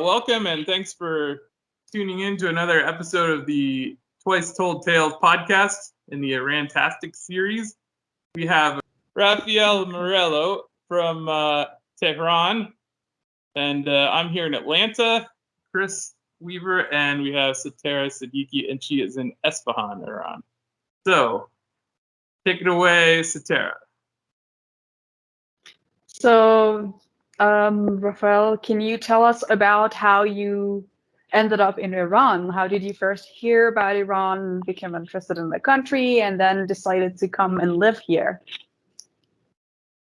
Welcome and thanks for tuning in to another episode of the Twice Told Tales podcast in the Iran-tastic series. We have Raffaele Mauriello from Tehran, and I'm here in Atlanta, Chris Weaver, and we have Setareh Siddiqui, and she is in Esfahan, Iran. So, take it away, Setareh. So, Raffaele, can you tell us about how you ended up in Iran? How did you first hear about Iran, became interested in the country, and then decided to come and live here?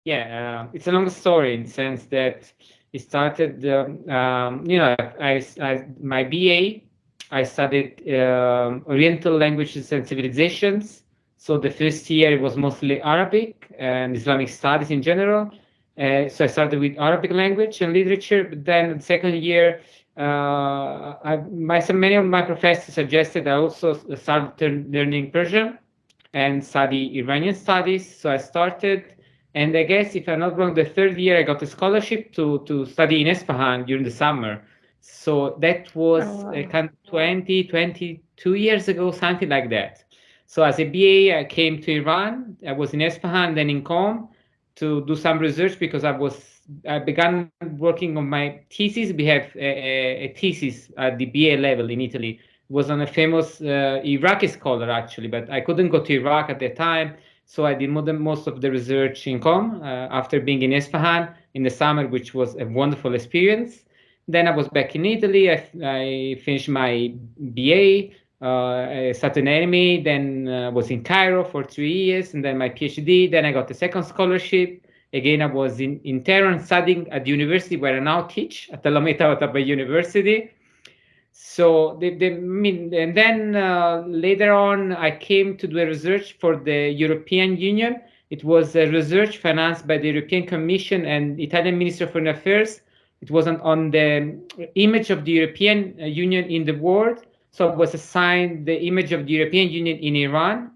Yeah, it's a long story in the sense that it started, my BA, I studied Oriental languages and civilizations. So the first year it was mostly Arabic and Islamic studies in general. So I started with Arabic language and literature, but then the second year, many of my professors suggested I also started learning Persian and study Iranian studies. So I started, and I guess if I'm not wrong, the third year I got a scholarship to study in Esfahan during the summer. So that was kind of 22 years ago, something like that. So as a BA, I came to Iran. I was in Esfahan, then in Qom, to do some research because I began working on my thesis. We have a thesis at the BA level in Italy. It was on a famous Iraqi scholar actually, but I couldn't go to Iraq at the time. So I did most of the research in Qom after being in Esfahan in the summer, which was a wonderful experience. Then I was back in Italy. I finished my BA, started an MA, then was in Cairo for 3 years, and then my PhD. Then I got the second scholarship. Again, I was in Tehran studying at the university where I now teach at Allameh Tabataba'i University. So and then later on, I came to do a research for the European Union. It was a research financed by the European Commission and Italian Ministry of Foreign Affairs. It was on the image of the European Union in the world. So I was assigned the image of the European Union in Iran.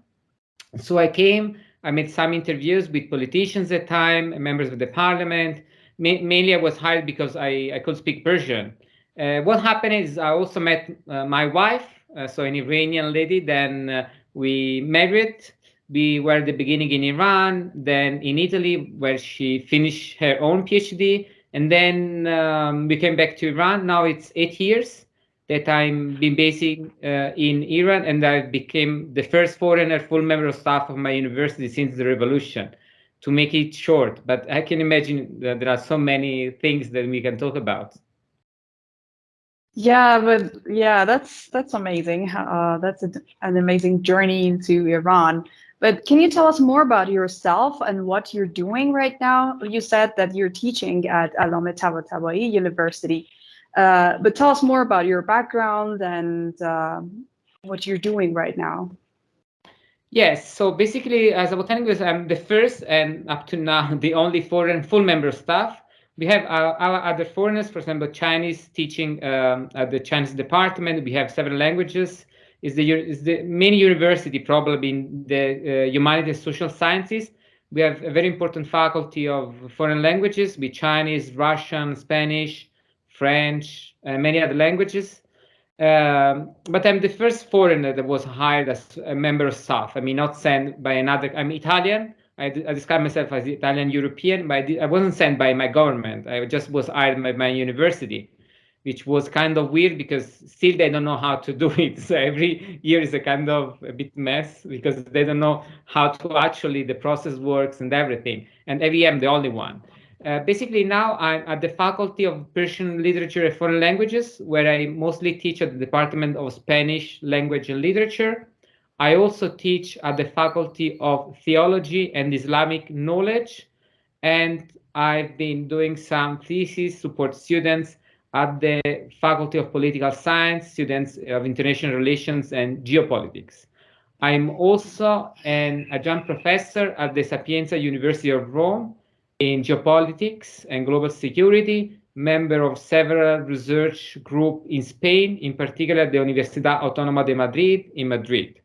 So I came, I made some interviews with politicians at the time, members of the parliament. Mainly I was hired because I could speak Persian. What happened is I also met my wife, so an Iranian lady. Then we married. We were at the beginning in Iran, then in Italy, where she finished her own PhD. And then we came back to Iran. Now it's 8 years that I've been basing in Iran, and I became the first foreigner full member of staff of my university since the revolution. To make it short, but I can imagine that there are so many things that we can talk about. Yeah, but yeah, that's amazing. That's an amazing journey into Iran. But can you tell us more about yourself and what you're doing right now? You said that you're teaching at Allameh Tabataba'i University, but tell us more about your background and what you're doing right now. Yes, so basically, as I was telling you, I'm the first and up to now the only foreign full member of staff. We have our other foreigners, for example, Chinese teaching at the Chinese department. We have several languages. It's the main university probably in the humanities social sciences. We have a very important faculty of foreign languages with Chinese, Russian, Spanish, French, and many other languages. But I'm the first foreigner that was hired as a member of staff. I mean, not sent by another. I'm Italian. I describe myself as Italian European, but I wasn't sent by my government. I just was hired by my university, which was kind of weird because still they don't know how to do it. So every year is a kind of a bit mess because they don't know how to actually the process works and everything. And every year I'm the only one. Basically now I'm at the Faculty of Persian Literature and Foreign Languages, where I mostly teach at the Department of Spanish Language and Literature. I also teach at the Faculty of Theology and Islamic Knowledge, and I've been doing some thesis support students at the Faculty of Political Science, students of International Relations and Geopolitics. I'm also an adjunct professor at the Sapienza University of Rome in Geopolitics and Global Security, member of several research groups in Spain, in particular the Universidad Autónoma de Madrid in Madrid.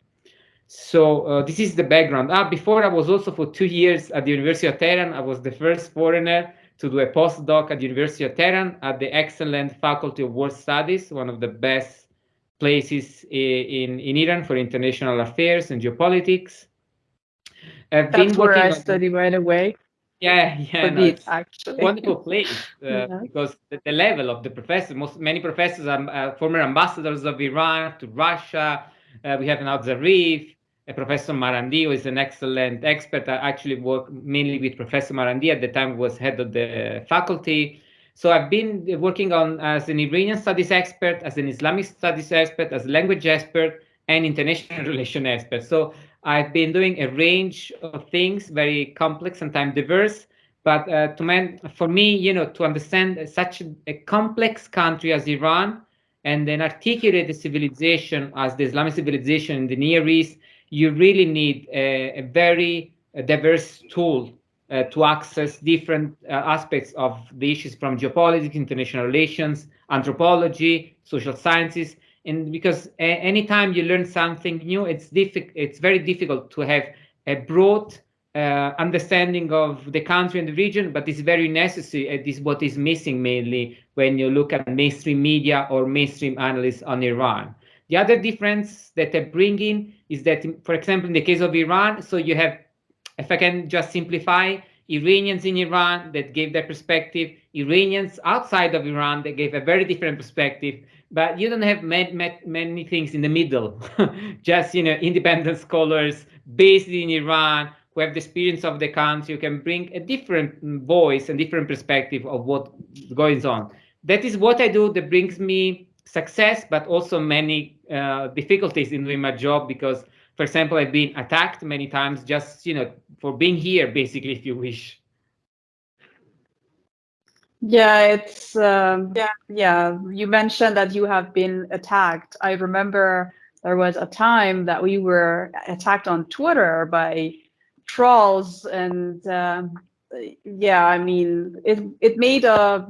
So this is the background. Before I was also for 2 years at the University of Tehran. I was the first foreigner to do a postdoc at the University of Tehran at the excellent Faculty of World Studies, one of the best places in Iran for international affairs and geopolitics. I've been That's where working I on study right away. yeah, no, Indeed, it's actually. wonderful place Yeah. because the level of the professors, many professors are former ambassadors of Iran to Russia. We have now Zarif, Professor Marandi, who is an excellent expert. I actually worked mainly with Professor Marandi at the time was head of the faculty. So I've been working on as an Iranian studies expert, as an Islamic studies expert, as a language expert, and international relation expert. So I've been doing a range of things, very complex and time diverse. But for me, to understand such a complex country as Iran and then articulate the civilization as the Islamic civilization in the Near East, you really need a very diverse tool to access different aspects of the issues from geopolitics, international relations, anthropology, social sciences. And because anytime you learn something new, it's very difficult to have a broad understanding of the country and the region, but it's very necessary. This is what is missing mainly when you look at mainstream media or mainstream analysts on Iran. The other difference that I bring in is that, for example, in the case of Iran, so you have, if I can just simplify, Iranians in Iran that gave their perspective, Iranians outside of Iran that gave a very different perspective, but you don't have many things in the middle. Just independent scholars based in Iran who have the experience of the country, who can bring a different voice and different perspective of what goes on. That is what I do that brings me success, but also many difficulties in doing my job because, for example, I've been attacked many times just for being here, basically, if you wish. Yeah, it's yeah. You mentioned that you have been attacked. I remember there was a time that we were attacked on Twitter by trolls, and yeah, I mean, it made a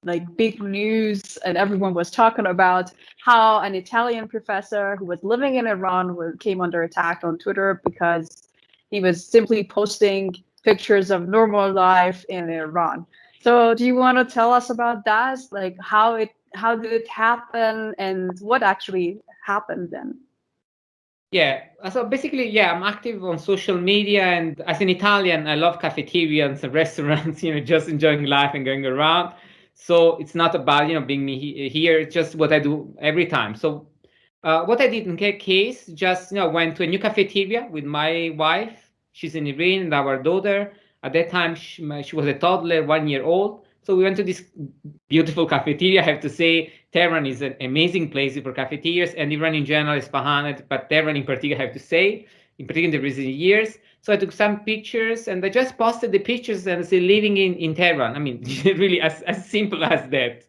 like big news, and everyone was talking about how an Italian professor who was living in Iran came under attack on Twitter because he was simply posting pictures of normal life in Iran. So do you want to tell us about that? Like how did it happen and what actually happened then? Yeah, so basically, yeah, I'm active on social media, and as an Italian, I love cafeterias and restaurants, just enjoying life and going around. So it's not about, being me here, it's just what I do every time. So what I did in that case, just, went to a new cafeteria with my wife. She's in Iran and our daughter. At that time, she was a toddler, 1 year old. So we went to this beautiful cafeteria. I have to say, Tehran is an amazing place for cafeterias, and Iran in general is behind it, but Tehran in particular, I have to say, in particular in the recent years. So I took some pictures, and I just posted the pictures and say living in Tehran. I mean, really as simple as that.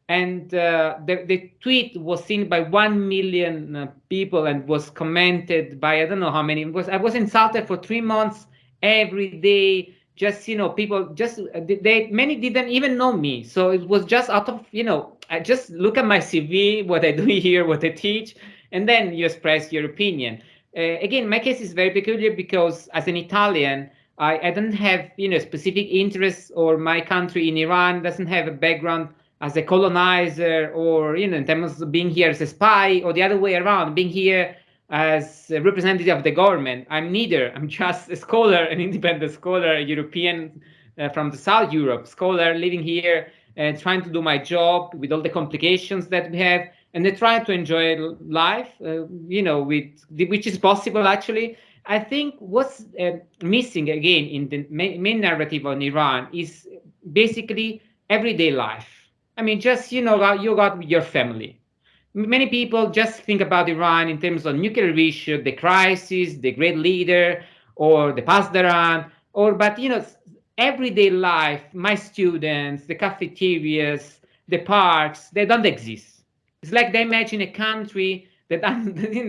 And the tweet was seen by 1 million people and was commented by I don't know how many. I was insulted for 3 months every day. Just people just many didn't even know me, so it was just out of I just look at my CV, what I do here, what I teach, and then you express your opinion. Again, my case is very peculiar because as an Italian, I don't have specific interests, or my country in Iran doesn't have a background as a colonizer, or in terms of being here as a spy, or the other way around, being here as a representative of the government. I'm neither. I'm just a scholar, an independent scholar, a European from the South Europe scholar living here and trying to do my job with all the complications that we have, and they try to enjoy life, which is possible actually. I think what's missing again in the main narrative on Iran is basically everyday life. I mean, just you got your family. Many people just think about Iran in terms of nuclear issue, the crisis, the great leader, or the Pasdaran, but everyday life, my students, the cafeterias, the parks, they don't exist. It's like they imagine a country that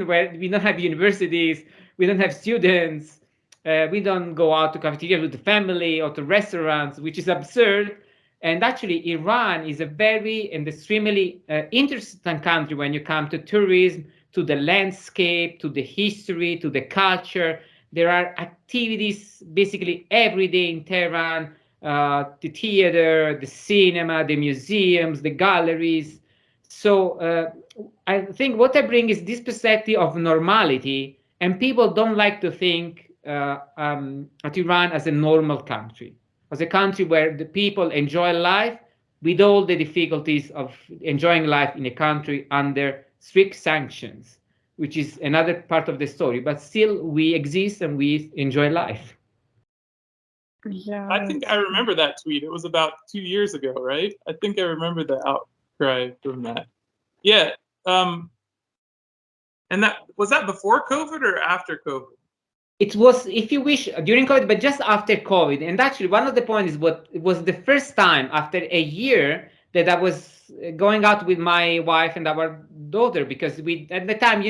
where we don't have universities, we don't have students, we don't go out to cafeterias with the family or to restaurants, which is absurd. And actually, Iran is a very and extremely interesting country when you come to tourism, to the landscape, to the history, to the culture. There are activities basically every day in Tehran, the theater, the cinema, the museums, the galleries. So I think what I bring is this perspective of normality, and people don't like to think at Iran as a normal country, as a country where the people enjoy life with all the difficulties of enjoying life in a country under strict sanctions, which is another part of the story. But still, we exist and we enjoy life. Yeah, I think I remember that tweet. It was about 2 years ago, right? I think I remember the outcry from that. Yeah. And that was that before COVID or after COVID? It was, if you wish, during COVID, but just after COVID. And actually, one of the points is what it was the first time after a year that I was going out with my wife and our daughter, because we, at the time,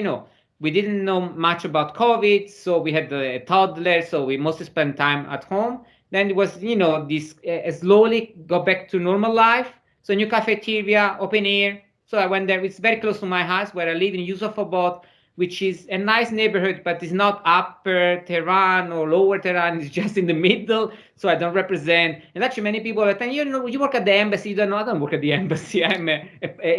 we didn't know much about COVID. So we had a toddler, so we mostly spent time at home. Then it was, this slowly go back to normal life. So new cafeteria, open air. So I went there. It's very close to my house where I live in Yusufabad, which is a nice neighborhood, but it's not upper Tehran or lower Tehran. It's just in the middle. So I don't represent. And actually, many people are saying, you work at the embassy. You don't know, I don't work at the embassy. I'm an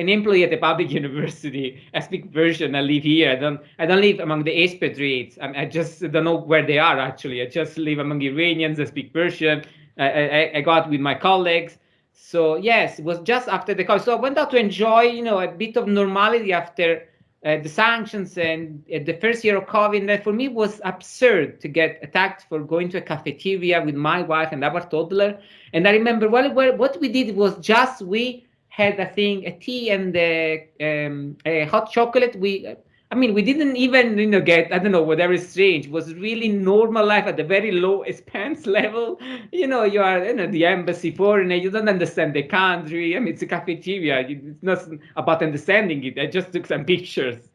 employee at a public university. I speak Persian. I live here. I don't live among the expatriates. I just don't know where they are, actually. I just live among Iranians. I speak Persian. I go out with my colleagues. So yes, it was just after the COVID. So I went out to enjoy, a bit of normality after the sanctions and the first year of COVID. That for me was absurd to get attacked for going to a cafeteria with my wife and our toddler. And I remember what we did was just we had a tea and a hot chocolate. We didn't even get, I don't know, whatever strange. It was really normal life at a very low expense level. You are the embassy foreigner, you don't understand the country. It's a cafeteria. It's not about understanding it. I just took some pictures.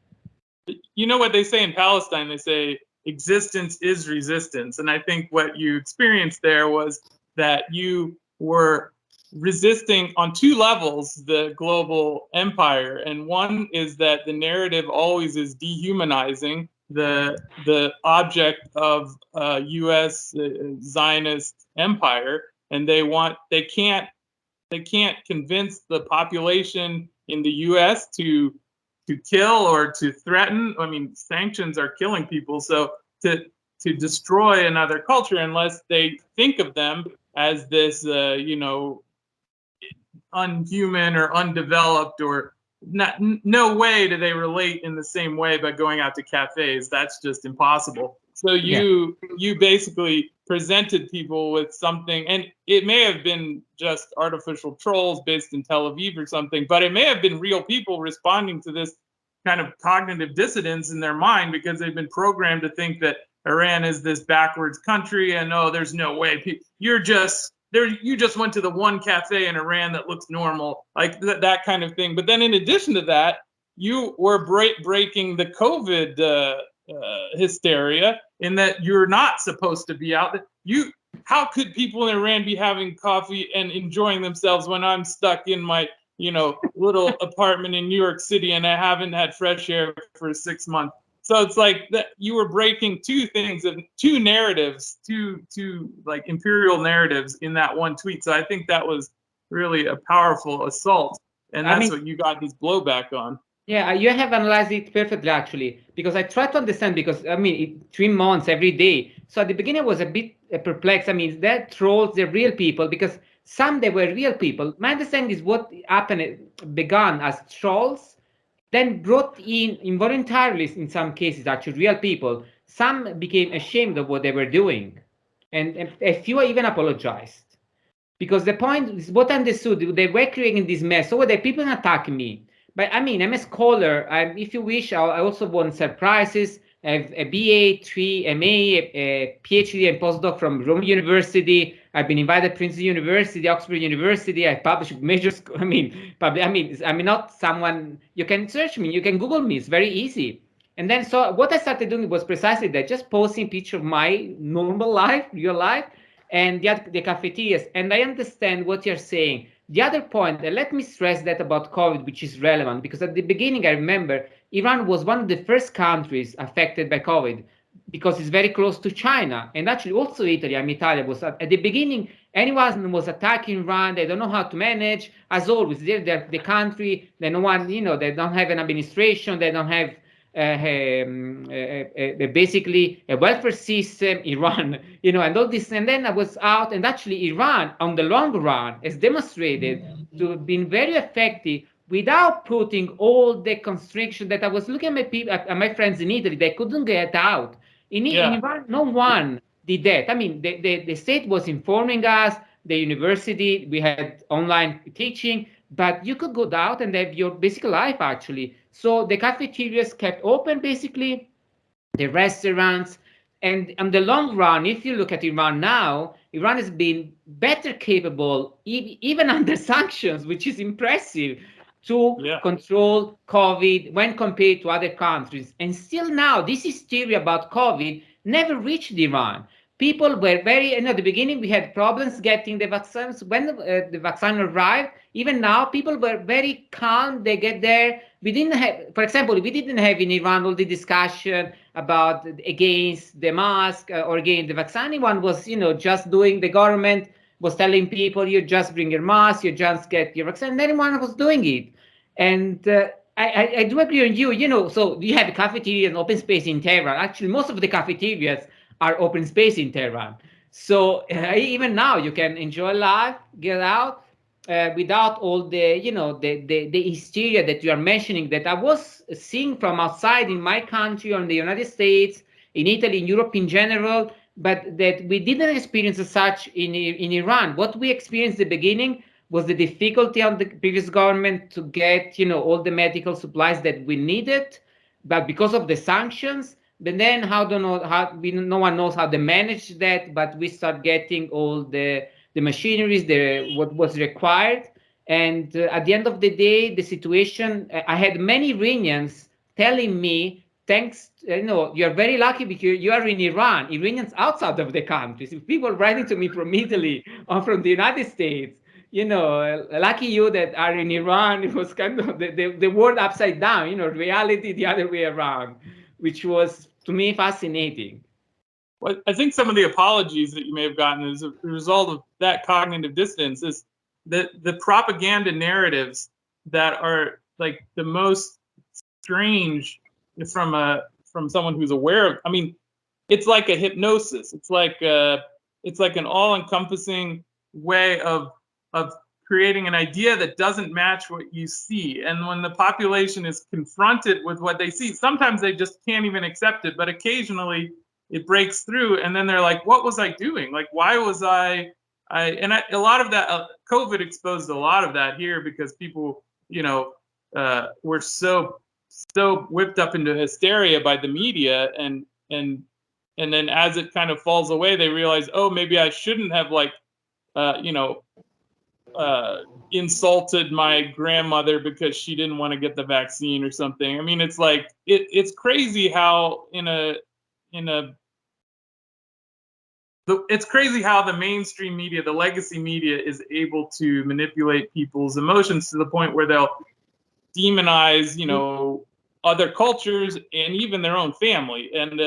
You know what they say in Palestine? They say existence is resistance. And I think what you experienced there was that you were resisting on two levels the global empire, and one is that the narrative always is dehumanizing the object of U.S. Zionist empire, and they can't convince the population in the U.S. to kill or to threaten. Sanctions are killing people, so to destroy another culture unless they think of them as this unhuman or undeveloped, or no way do they relate in the same way by going out to cafes. That's just impossible. So you basically presented people with something, and it may have been just artificial trolls based in Tel Aviv or something, but it may have been real people responding to this kind of cognitive dissonance in their mind because they've been programmed to think that Iran is this backwards country, and there's no way you just went to the one cafe in Iran that looks normal, like that kind of thing. But then in addition to that, you were breaking the COVID hysteria in that you're not supposed to be out. How could people in Iran be having coffee and enjoying themselves when I'm stuck in my little apartment in New York City and I haven't had fresh air for 6 months? So it's like that you were breaking two narratives, two like imperial narratives in that one tweet. So I think that was really a powerful assault, and that's what you got this blowback on. Yeah, you have analyzed it perfectly, actually, because I try to understand, because 3 months every day. So at the beginning I was a bit perplexed. They're trolls, they're real people, because some they were real people. My understanding is what happened began as trolls, then brought in involuntarily, in some cases, actually real people. Some became ashamed of what they were doing, and a few even apologized. Because the point is, what I understood, they were creating this mess. So the people attack me. But I'm a scholar. If you wish, I also won prizes. I have a BA, 3 MA, a PhD and postdoc from Rome University. I've been invited to Princeton University, Oxford University. I published major. I'm not someone. You can search me. You can Google me. It's very easy. And then so what I started doing was precisely that, just posting pictures of my normal life, real life, and the cafeterias. And I understand what you're saying. The other point, and let me stress that about COVID, which is relevant, because at the beginning, I remember Iran was one of the first countries affected by COVID because it's very close to China, and actually also Italy. I mean, Italy was at the beginning. Anyone was attacking Iran, they don't know how to manage. As always, they're the country. They no one, they don't have an administration. They don't have basically a welfare system, Iran, and all this. And then I was out, and actually Iran, on the long run, has demonstrated to have been very effective without putting all the constriction that I was looking at my people, at my friends in Italy, they couldn't get out. In Iran, no one did that. I mean, the state was informing us, the university, we had online teaching, but you could go out and have your basic life actually. So the cafeterias kept open basically, the restaurants, and in the long run, if you look at Iran now, Iran has been better capable, even under sanctions, which is impressive, to control COVID when compared to other countries. And still now, this hysteria about COVID never reached Iran. People were very, at the beginning we had problems getting the vaccines. When the vaccine arrived, even now, people were very calm. They get there. We didn't have, for example, we didn't have in Iran all the discussion about against the mask or against the vaccine. Anyone was, just doing, the government was telling people, you just bring your mask, you just get your vaccine. And anyone was doing it. And I do agree on you, so you have a cafeteria and open space in Tehran. Actually, most of the cafeterias are open space in Tehran. So even now you can enjoy life, get out without all the, the hysteria that you are mentioning that I was seeing from outside in my country or in the United States, in Italy, in Europe in general, but that we didn't experience as such in Iran. What we experienced at the beginning was the difficulty on the previous government to get, all the medical supplies that we needed, but because of the sanctions. But then no one knows how to manage that, but we start getting all the machineries, what was required. And at the end of the day, the situation, I had many Iranians telling me, thanks, you're very lucky because you are in Iran. Iranians outside of the country. So people writing to me from Italy or from the United States, lucky you that are in Iran. It was kind of the world upside down, reality the other way around, which was, to me, fascinating. Well, I think some of the apologies that you may have gotten as a result of that cognitive dissonance is the propaganda narratives that are like the most strange from someone who's aware of. I mean, it's like a hypnosis. It's like an all-encompassing way of creating an idea that doesn't match what you see. And when the population is confronted with what they see, sometimes they just can't even accept it, but occasionally it breaks through, and then they're like, what was I doing? Like, why was a lot of that, COVID exposed a lot of that here, because people, were so whipped up into hysteria by the media, and then as it kind of falls away, they realize, oh, maybe I shouldn't have insulted my grandmother because she didn't want to get the vaccine or something. I mean, it's like it's crazy how it's crazy how the mainstream media, the legacy media, is able to manipulate people's emotions to the point where they'll demonize, other cultures and even their own family, and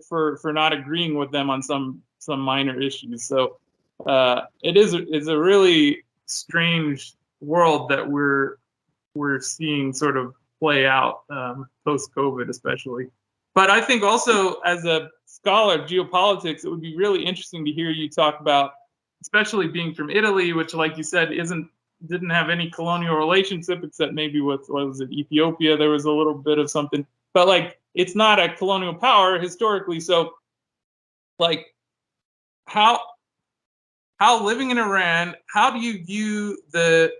for not agreeing with them on some minor issues. So it's a really strange world that we're seeing sort of play out post-COVID, especially. But I think also, as a scholar of geopolitics, it would be really interesting to hear you talk about, especially being from Italy, which, like you said, didn't have any colonial relationship, except maybe with, what was it, Ethiopia? There was a little bit of something, but like, it's not a colonial power historically. So, like, how living in Iran, how do you view the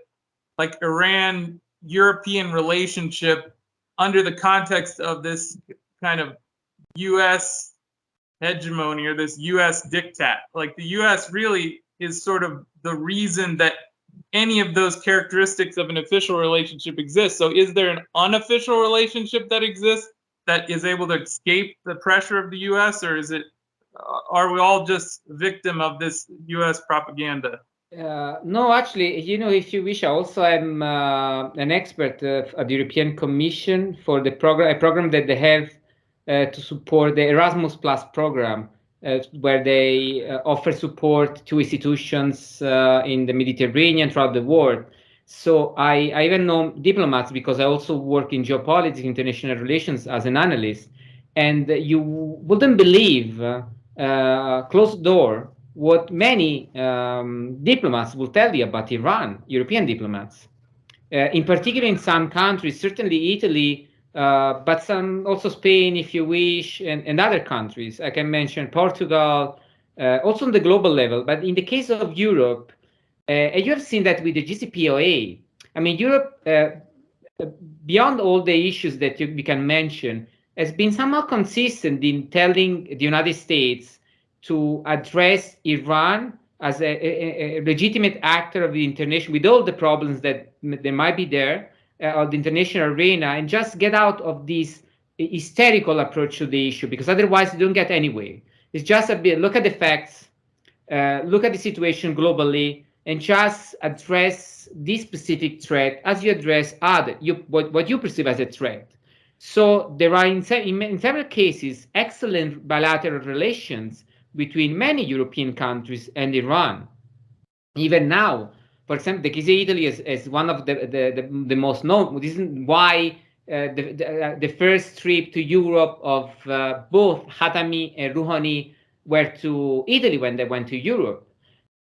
Iran-European relationship under the context of this kind of U.S. hegemony or this U.S. diktat? Like, the U.S. really is sort of the reason that any of those characteristics of an official relationship exist. So is there an unofficial relationship that exists that is able to escape the pressure of the U.S., or are we all just victim of this U.S. propaganda? No, actually, if you wish, I also am an expert at the European Commission for a program that they have to support the Erasmus Plus program, where they offer support to institutions in the Mediterranean throughout the world. So I even know diplomats because I also work in geopolitics, international relations as an analyst. And you wouldn't believe, closed door, what many diplomats will tell you about Iran, European diplomats. In particular, in some countries, certainly Italy, but some also Spain, if you wish, and other countries. I can mention Portugal, also on the global level. But in the case of Europe, and you have seen that with the GCPOA. I mean, Europe, beyond all the issues that we can mention, has been somehow consistent in telling the United States to address Iran as a legitimate actor of the international, with all the problems that there might be there, of the international arena, and just get out of this hysterical approach to the issue, because otherwise you don't get anywhere. It's just a bit, look at the facts, look at the situation globally, and just address this specific threat as you address what you perceive as a threat. So there are in several cases excellent bilateral relations between many European countries and Iran. Even now, for example, the case of Italy is one of the most known. This is why the first trip to Europe of both Khatami and Rouhani were to Italy when they went to Europe,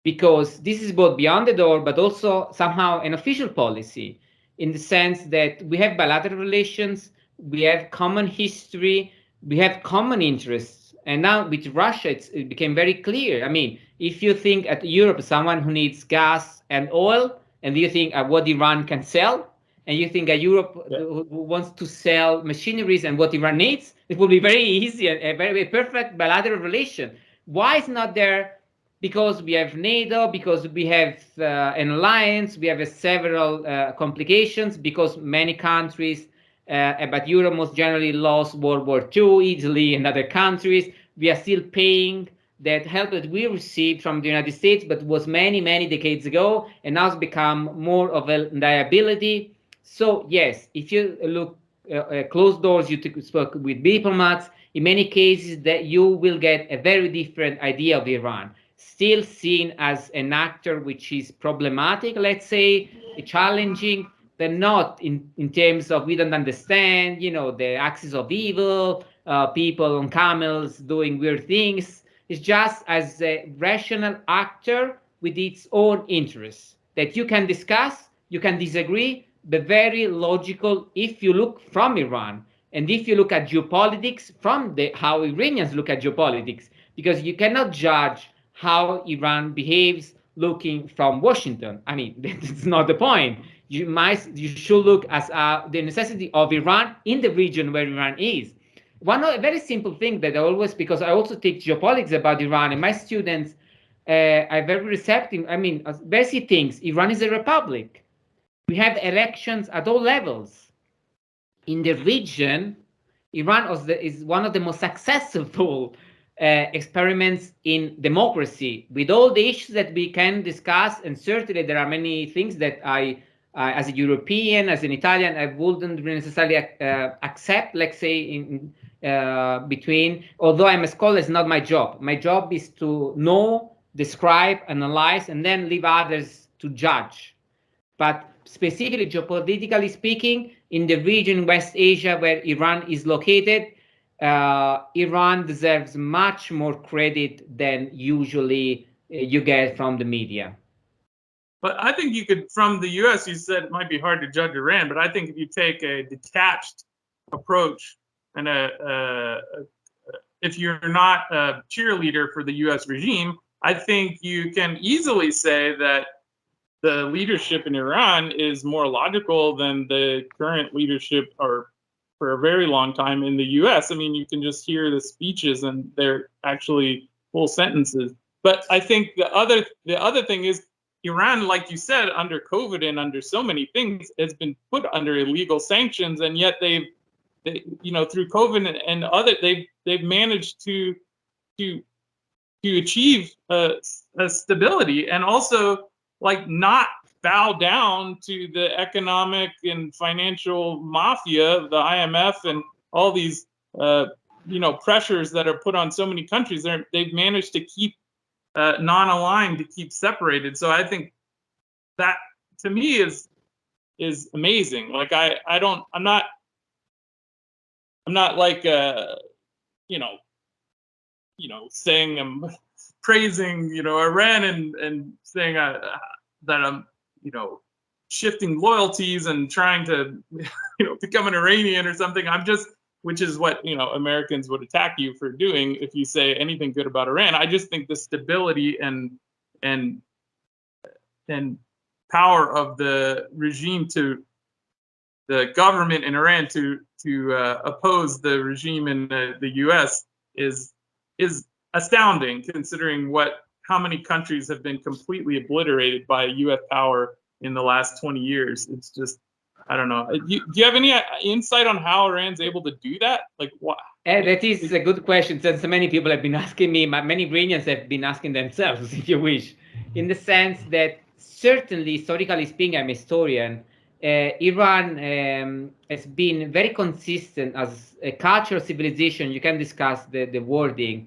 because this is both beyond the door, but also somehow an official policy, in the sense that we have bilateral relations, we have common history, we have common interests. And now with Russia, it became very clear. I mean, if you think at Europe, someone who needs gas and oil, and you think what Iran can sell, and you think Europe who wants to sell machineries and what Iran needs, it will be very easy and a very perfect bilateral relation. Why is not there? Because we have NATO, because we have an alliance, we have several complications, because many countries, but Europe most generally lost World War II, Italy and other countries. We are still paying that help that we received from the United States, but was many, many decades ago, and now it's become more of a liability. So yes, if you look closed doors, you spoke with diplomats, in many cases that you will get a very different idea of Iran. Still seen as an actor which is problematic, let's say, challenging, but not in terms of we don't understand, the axis of evil, people on camels doing weird things. It's just as a rational actor with its own interests that you can discuss, you can disagree, but very logical if you look from Iran. And if you look at geopolitics from how Iranians look at geopolitics, because you cannot judge how Iran behaves looking from Washington. I mean, that's not the point. You should look as the necessity of Iran in the region where Iran is. A very simple thing that I always, because I also take geopolitics about Iran, and my students are very receptive. I mean, basic things. Iran is a republic. We have elections at all levels. In the region, Iran is one of the most successful experiments in democracy, with all the issues that we can discuss. And certainly there are many things that I, as a European, as an Italian, I wouldn't necessarily accept, let's say, in between. Although I'm a scholar, it's not my job. My job is to know, describe, analyze, and then leave others to judge. But specifically geopolitically speaking, in the region West Asia where Iran is located, Iran deserves much more credit than usually you get from the media. But I think you could, from the U.S., you said it might be hard to judge Iran, but I think if you take a detached approach and if you're not a cheerleader for the U.S. regime, I think you can easily say that the leadership in Iran is more logical than the current leadership, or for a very long time, in the U.S. I mean, you can just hear the speeches, and they're actually full sentences. But I think the other thing is, Iran, like you said, under COVID and under so many things, has been put under illegal sanctions, and yet they've through COVID and other, they've managed to achieve a stability. And also, like not bow down to the economic and financial mafia, the IMF, and all these pressures that are put on so many countries. They've managed to keep non-aligned, to keep separated. So I think that to me is amazing. Like I'm not like saying I'm praising Iran and saying that I'm shifting loyalties and trying to become an Iranian or something. I'm just, which is what Americans would attack you for doing if you say anything good about Iran. I just think the stability and power of the regime, to the government in Iran to oppose the regime in the U.S. is astounding, considering how many countries have been completely obliterated by U.S. power in the last 20 years. It's just, I don't know. Do you have any insight on how Iran's able to do that? Like, what? That is a good question. So many people have been asking me, many Iranians have been asking themselves, if you wish, in the sense that certainly, historically speaking, I'm a historian, Iran has been very consistent as a cultural civilization. You can discuss the wording,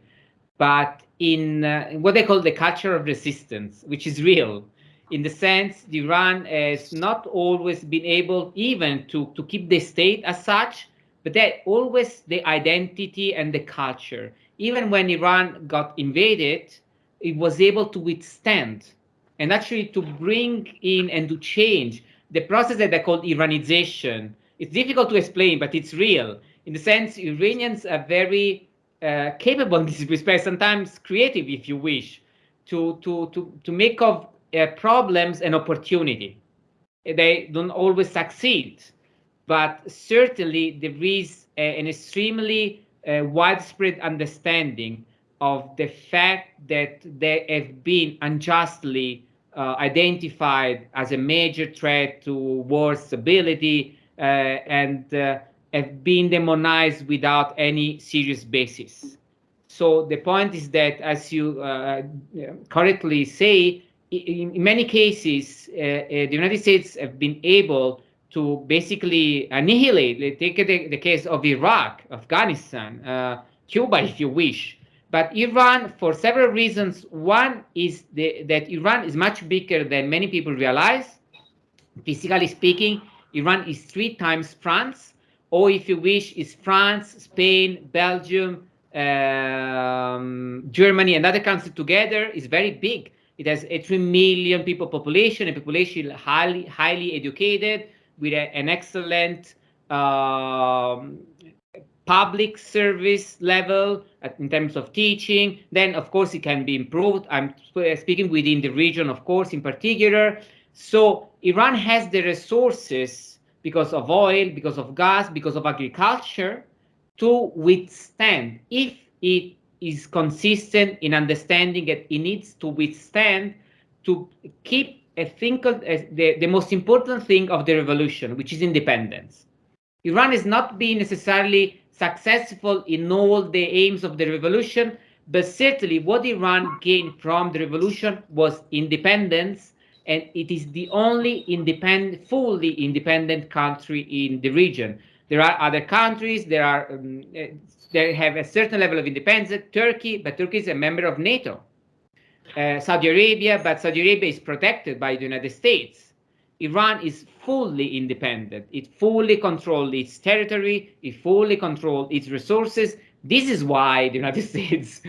but in what they call the culture of resistance, which is real, in the sense Iran has not always been able even to keep the state as such, but that always the identity and the culture. Even when Iran got invaded, it was able to withstand and actually to bring in and to change the process that they call Iranization. It's difficult to explain, but it's real. In the sense, Iranians are very capable in this respect, sometimes creative, if you wish, to make of problems an opportunity. They don't always succeed, but certainly there is an extremely widespread understanding of the fact that they have been unjustly identified as a major threat to world stability and have been demonized without any serious basis. So the point is that, as you correctly say, in many cases, the United States have been able to basically annihilate. Take the case of Iraq, Afghanistan, Cuba, if you wish. But Iran, for several reasons, one is that Iran is much bigger than many people realize. Physically speaking, Iran is 3 times France, or if you wish, is France, Spain, Belgium, Germany, and other countries together. Is very big. It has a 3 million people population, a population highly educated, with an excellent public service level in terms of teaching. Then, of course, it can be improved. I'm speaking within the region, of course, in particular. So Iran has the resources because of oil, because of gas, because of agriculture to withstand, if it is consistent in understanding that it needs to withstand, to keep the most important thing of the revolution, which is independence. Iran has not been necessarily successful in all the aims of the revolution, but certainly what Iran gained from the revolution was independence, and it is the only fully independent country in the region. There are other countries, they have a certain level of independence. Turkey, but Turkey is a member of NATO. Saudi Arabia, but Saudi Arabia is protected by the United States. Iran is fully independent. It fully controls its territory. It fully controls its resources. This is why the United States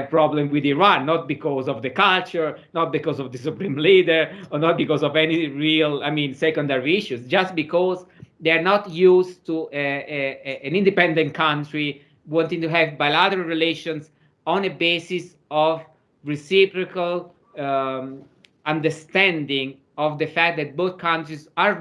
problem with Iran, not because of the culture, not because of the supreme leader, or not because of any real, secondary issues, just because they're not used to an independent country wanting to have bilateral relations on a basis of reciprocal understanding of the fact that both countries are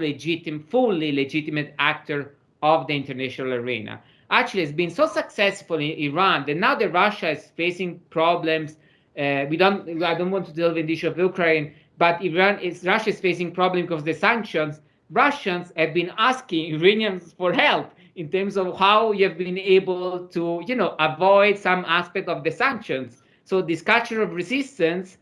fully legitimate actors of the international arena. Actually, it's been so successful in Iran that now that Russia is facing problems, I don't want to delve in the issue of Ukraine, but Russia is facing problems because of the sanctions. Russians have been asking Iranians for help in terms of how you have been able to, avoid some aspect of the sanctions. So this culture of resistance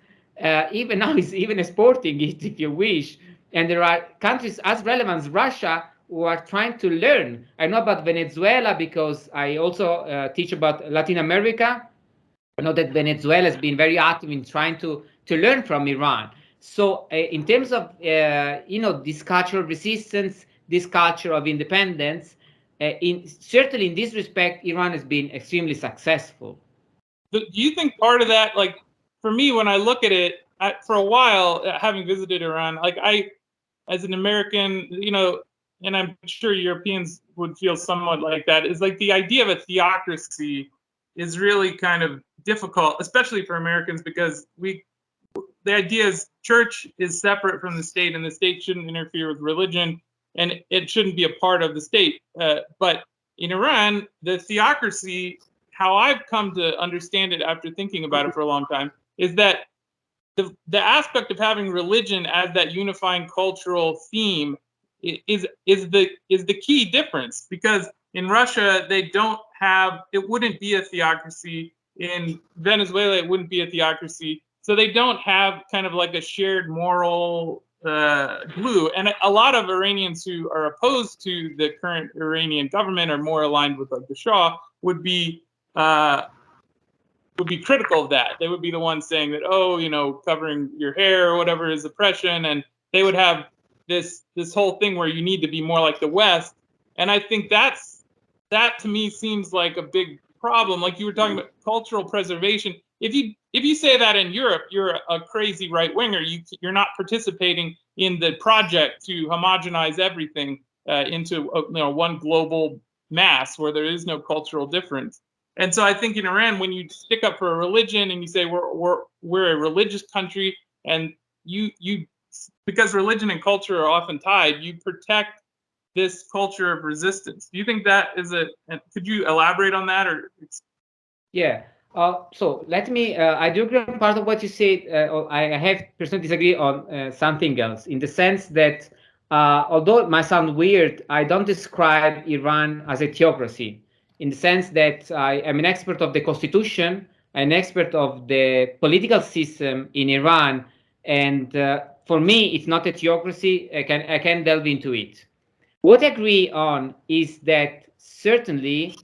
even now is even exporting it, if you wish. And there are countries as relevant as Russia who are trying to learn. I know about Venezuela because I also teach about Latin America. I know that Venezuela has been very active in trying to learn from Iran. So in terms of this culture of resistance, this culture of independence, certainly in this respect, Iran has been extremely successful. Do you think part of that, like for me, when I look at it, for a while, having visited Iran, like as an American, and I'm sure Europeans would feel somewhat like that, is like the idea of a theocracy is really kind of difficult, especially for Americans, because the idea is church is separate from the state, and the state shouldn't interfere with religion, and it shouldn't be a part of the state. But in Iran, the theocracy, how I've come to understand it after thinking about it for a long time, is that the aspect of having religion as that unifying cultural theme is the key difference, because in Russia they don't have, it wouldn't be a theocracy. In Venezuela it wouldn't be a theocracy. So they don't have kind of like a shared moral glue. And a lot of Iranians who are opposed to the current Iranian government are more aligned with like the Shah would be critical of that. They would be the ones saying that, covering your hair or whatever is oppression, and they would have this whole thing where you need to be more like the West. And I think that to me seems like a big problem. Like you were talking about cultural preservation. If you say that in Europe, you're a crazy right winger. You're not participating in the project to homogenize everything into one global mass where there is no cultural difference. And so I think in Iran, when you stick up for a religion and you say we're a religious country, and you because religion and culture are often tied, you protect this culture of resistance. Do you think that is could you elaborate on that? Or Yeah. So let me, I do agree on part of what you said. I have personally disagree on something else, in the sense that although it might sound weird, I don't describe Iran as a theocracy, in the sense that I am an expert of the constitution, an expert of the political system in Iran, and for me, it's not a theocracy. I can delve into it. What I agree on is that certainly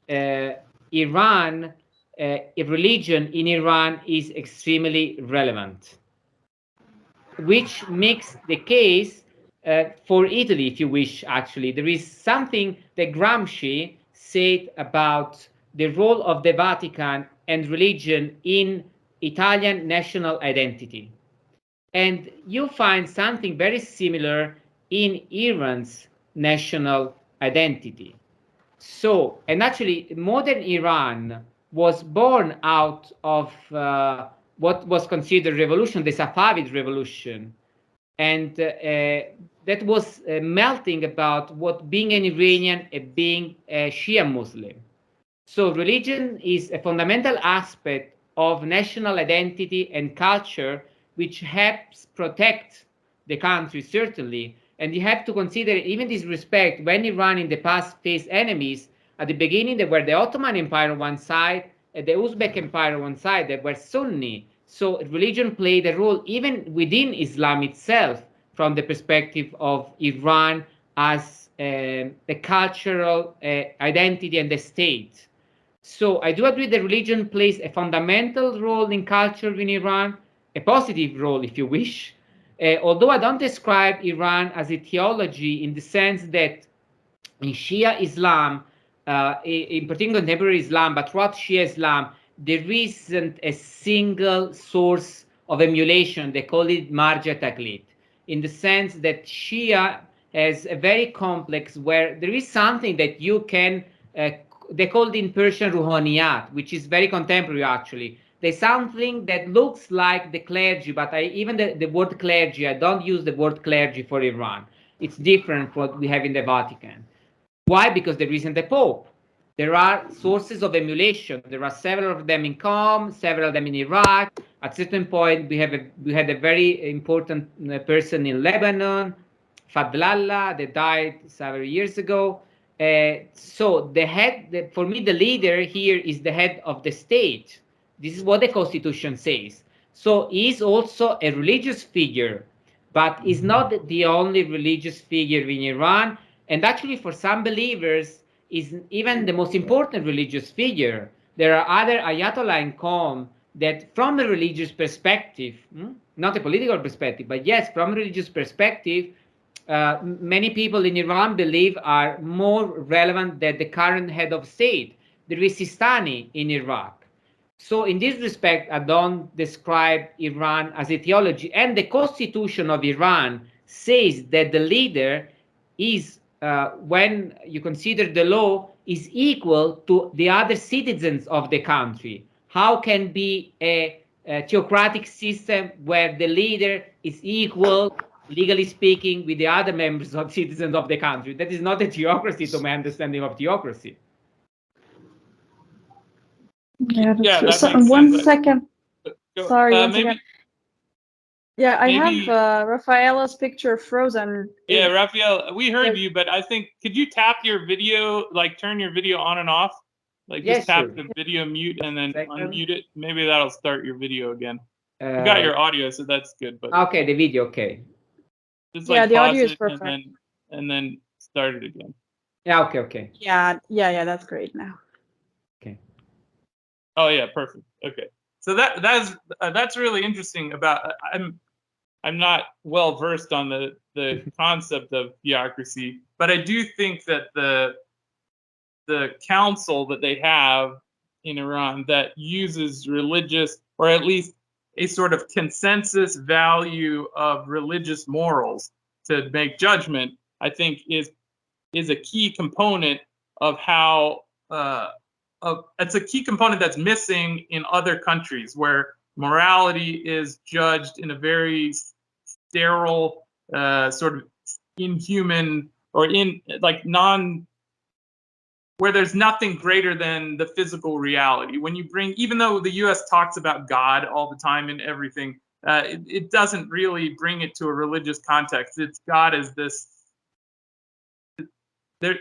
Iran, religion in Iran is extremely relevant, which makes the case for Italy, if you wish. Actually, there is something that Gramsci said about the role of the Vatican and religion in Italian national identity. And you find something very similar in Iran's national identity. So, and actually, modern Iran was born out of what was considered revolution, the Safavid revolution. And that was melting about what being an Iranian and being a Shia Muslim. So religion is a fundamental aspect of national identity and culture, which helps protect the country, certainly. And you have to consider, even this respect, when Iran in the past faced enemies, at the beginning there were the Ottoman Empire on one side and the Uzbek Empire on one side that were Sunni. So religion played a role even within Islam itself, from the perspective of Iran as a cultural identity and the state. So I do agree that religion plays a fundamental role in culture in Iran, a positive role, if you wish. Although I don't describe Iran as a theology, in the sense that in Shia Islam, in particular contemporary Islam, but throughout Shia Islam, there isn't a single source of emulation. They call it marja taqlid, in the sense that Shia has a very complex, where there is something that you can, they call it in Persian ruhaniyat, which is very contemporary actually. There's something that looks like the clergy, but even the word clergy, I don't use the word clergy for Iran. It's different from what we have in the Vatican. Why? Because there isn't a pope. There are sources of emulation. There are several of them in Qom, several of them in Iraq. At a certain point, we had a very important person in Lebanon, Fadlallah, that died several years ago. So the head, for me, the leader here is the head of the state. This is what the Constitution says. So he's also a religious figure, but he's not the only religious figure in Iran. And actually, for some believers, is even the most important religious figure. There are other Ayatollah in Qom that, from a religious perspective, not a political perspective, but yes, from a religious perspective, many people in Iran believe are more relevant than the current head of state, the Sistani in Iraq. So in this respect, I don't describe Iran as a theology. And the constitution of Iran says that the leader is, when you consider the law, is equal to the other citizens of the country. How can be a theocratic system where the leader is equal, legally speaking, with the other members of citizens of the country? That is not a theocracy to my understanding of theocracy. Yeah, Yeah, that's that true. So, makes one sense. second. Sorry, one Maybe, second. Yeah, I maybe, have Raffaele's picture frozen. yeah, Raphael, we heard you, but I think, could you tap your video, like turn your video on and off? Like just Yes, tap sure. the video mute and then Second. unmute it. Maybe that'll start your video again. You got your audio, so that's good. But Okay, the video, okay. just Yeah, like the pause audio is it perfect. and then start it again. Yeah, okay. Yeah, that's great now. Okay. Oh yeah, perfect. Okay, so that's really interesting. About I'm not well versed on the concept of theocracy, but I do think that the council that they have in Iran that uses religious, or at least a sort of consensus value of religious morals to make judgment, I think is a key component of how it's a key component that's missing in other countries where morality is judged in a very sterile, sort of inhuman, or in like non, where there's nothing greater than the physical reality. When you bring, even though the U.S. talks about God all the time and everything, it doesn't really bring it to a religious context. It's God as this. There,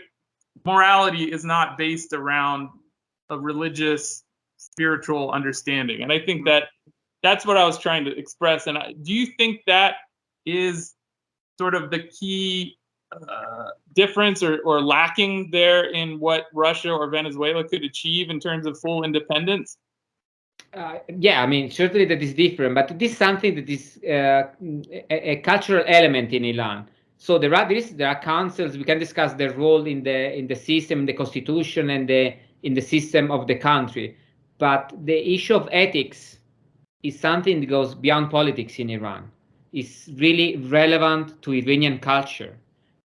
morality is not based around a religious, spiritual understanding, and I think that that's what I was trying to express. And do you think that is sort of the key difference or lacking there in what Russia or Venezuela could achieve in terms of full independence? Yeah, I mean, certainly that is different, but it is something that is a cultural element in Iran. So there are councils. We can discuss their role in the system, in the constitution, and in the system of the country. But the issue of ethics is something that goes beyond politics in Iran. It's really relevant to Iranian culture.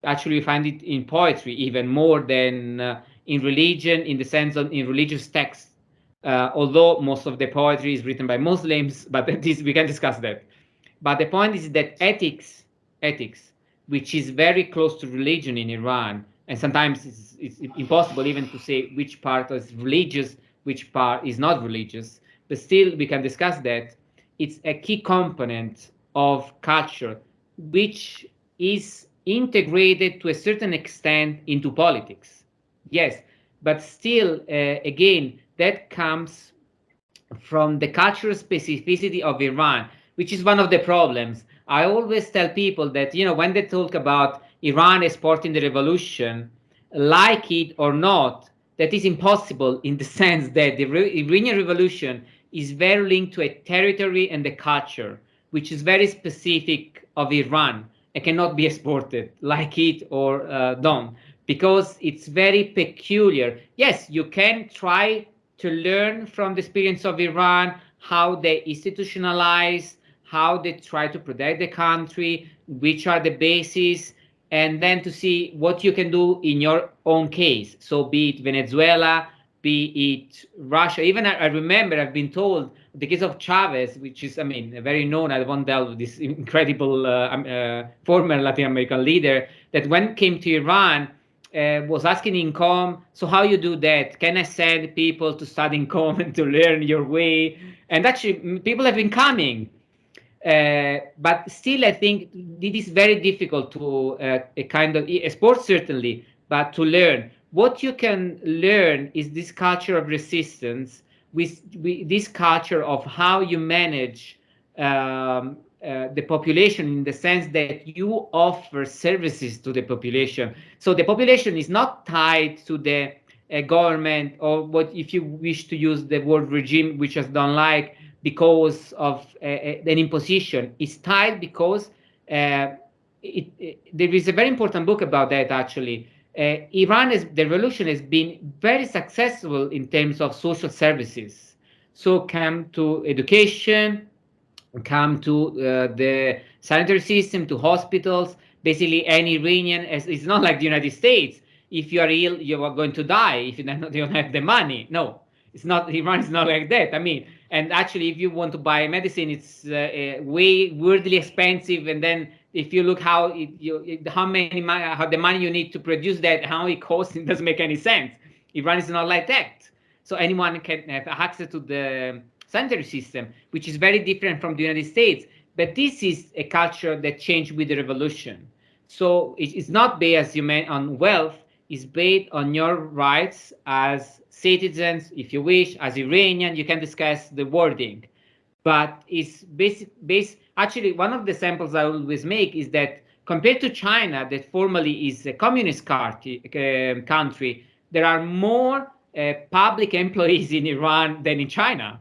Actually, we find it in poetry even more than in religion, in the sense of in religious texts. Although most of the poetry is written by Muslims, but this, we can discuss that. But the point is that ethics, which is very close to religion in Iran, and sometimes it's impossible even to say which part is religious, which part is not religious, but still we can discuss that. It's a key component of culture, which is integrated to a certain extent into politics. Yes, but still, again, that comes from the cultural specificity of Iran, which is one of the problems. I always tell people that, when they talk about Iran exporting the revolution, like it or not, that is impossible in the sense that the Iranian revolution is very linked to a territory and a culture, which is very specific of Iran and cannot be exported like it or done, because it's very peculiar. Yes, you can try to learn from the experience of Iran, how they institutionalize, how they try to protect the country, which are the bases, and then to see what you can do in your own case. So be it Venezuela, be it Russia. Even I remember I've been told the case of Chavez, which is, I mean, very known. I won't delve with this incredible former Latin American leader, that when came to Iran, was asking in Qom, so how you do that? Can I send people to study in Qom and to learn your way? And actually, people have been coming. But still, I think it is very difficult to a kind of sport, certainly, but to learn. What you can learn is this culture of resistance, with this culture of how you manage the population in the sense that you offer services to the population. So the population is not tied to the government, or what, if you wish to use the word regime, which I don't like, because of an imposition. It's tied because there is a very important book about that, actually. The revolution has been very successful in terms of social services. So come to education, come to the sanitary system, to hospitals. Basically, any Iranian, it's not like the United States. If you are ill, you are going to die if you don't have the money. No, it's not. Iran is not like that. I mean, and actually, if you want to buy medicine, it's way weirdly expensive. And then if you look how how the money you need to produce that, how it costs, it doesn't make any sense. Iran is not like that. So anyone can have access to the sanitary system, which is very different from the United States. But this is a culture that changed with the revolution. So it's not based, as you meant, on wealth. It's based on your rights as citizens, if you wish, as Iranian. You can discuss the wording, but it's based. Actually, one of the samples I always make is that compared to China, that formally is a communist country, there are more public employees in Iran than in China.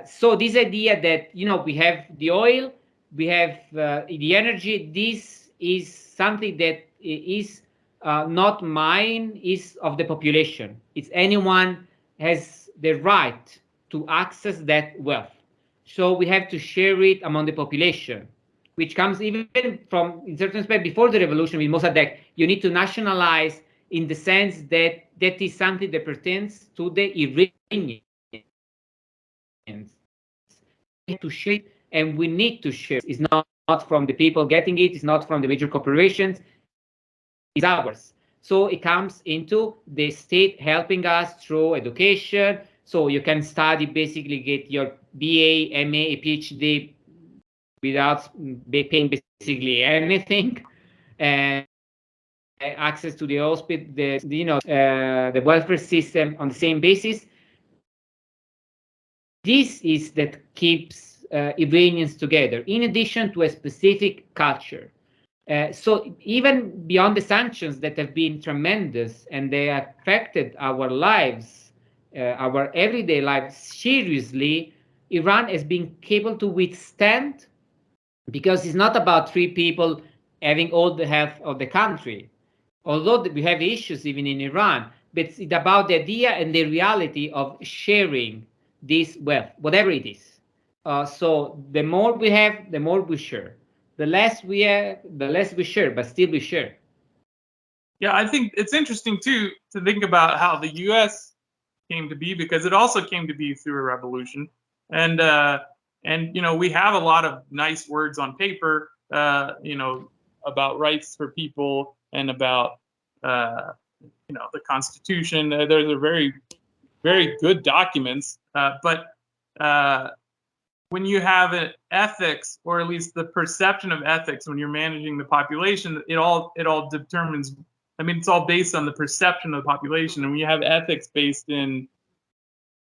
So this idea that, we have the oil, we have the energy, this is something that is not mine, is of the population. It's anyone has the right to access that wealth. So we have to share it among the population, which comes even from, in certain respect, before the revolution with Mossadegh. You need to nationalize in the sense that that is something that pertains to the Iranians. We have to share it, and we need to share it. It's not from the people getting it, it's not from the major corporations, it's ours. So it comes into the state helping us through education. So you can study, basically get your BA, MA, PhD without paying basically anything, and access to the hospital, the welfare system on the same basis. This is that keeps Iranians together, in addition to a specific culture. So even beyond the sanctions that have been tremendous, and they affected our lives, our everyday lives seriously, Iran has been capable to withstand, because it's not about three people having all the health of the country. Although we have issues even in Iran, but it's about the idea and the reality of sharing this wealth, whatever it is. So the more we have, the more we share. The less we have, the less we share, but still we share. Yeah, I think it's interesting too to think about how the U.S. came to be, because it also came to be through a revolution, and we have a lot of nice words on paper, about rights for people and about the Constitution. Those are very, very good documents, but when you have an ethics, or at least the perception of ethics, when you're managing the population, it all determines. I mean, it's all based on the perception of the population, and when you have ethics based in,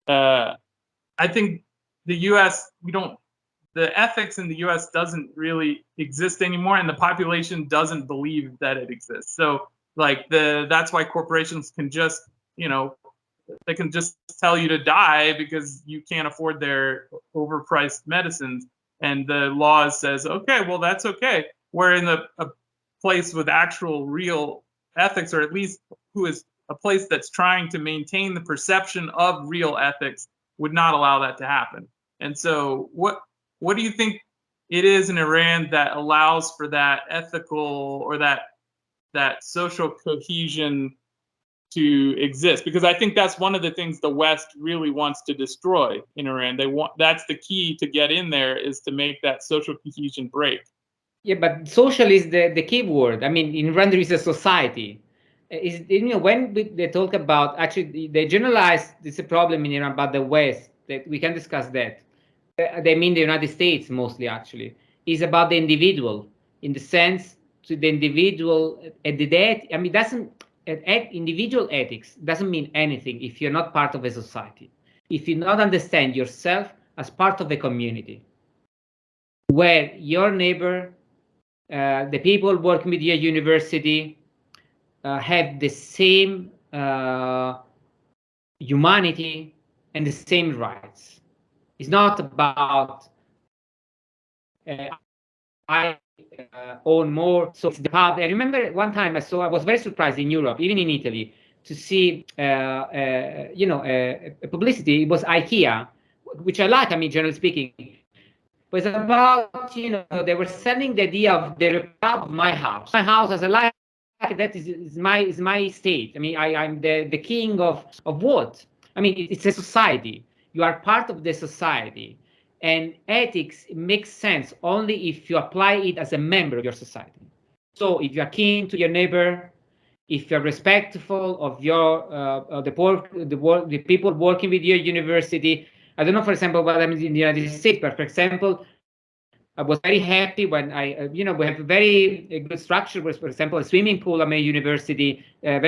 I think the U.S. the ethics in the U.S. doesn't really exist anymore, and the population doesn't believe that it exists. So, that's why corporations can just, they can just tell you to die because you can't afford their overpriced medicines, and the law says, okay, well, that's okay. Where in a place with actual real ethics, or at least who is a place that's trying to maintain the perception of real ethics, would not allow that to happen. And so what do you think it is in Iran that allows for that ethical, or that social cohesion to exist? Because I think that's one of the things the West really wants to destroy in Iran. That's the key to get in there, is to make that social cohesion break. Yeah, but social is the key word. I mean, in Iran there is a society. When they talk about, actually they generalize this a problem in Iran about the West, that we can discuss that. They mean the United States mostly, actually, is about the individual, in the sense to the individual at the death. I mean, individual ethics doesn't mean anything if you're not part of a society, if you not understand yourself as part of a community. where your neighbor, the people working with your university, have the same humanity and the same rights. It's not about I own more, so it's the pub. I remember one time I was very surprised in Europe, even in Italy, to see a publicity. It was IKEA, which I like. I mean, generally speaking, but it's about they were selling the idea of the pub of my house. My house as a life that is my estate. I mean, I'm the king of what? I mean, it's a society. You are part of the society. And ethics makes sense only if you apply it as a member of your society. So if you are keen to your neighbor, if you're respectful of your the people working with your university. I don't know, for example, what happens in the United States, but for example, I was very happy when we have a very good structure. Was, for example, a swimming pool at my university, a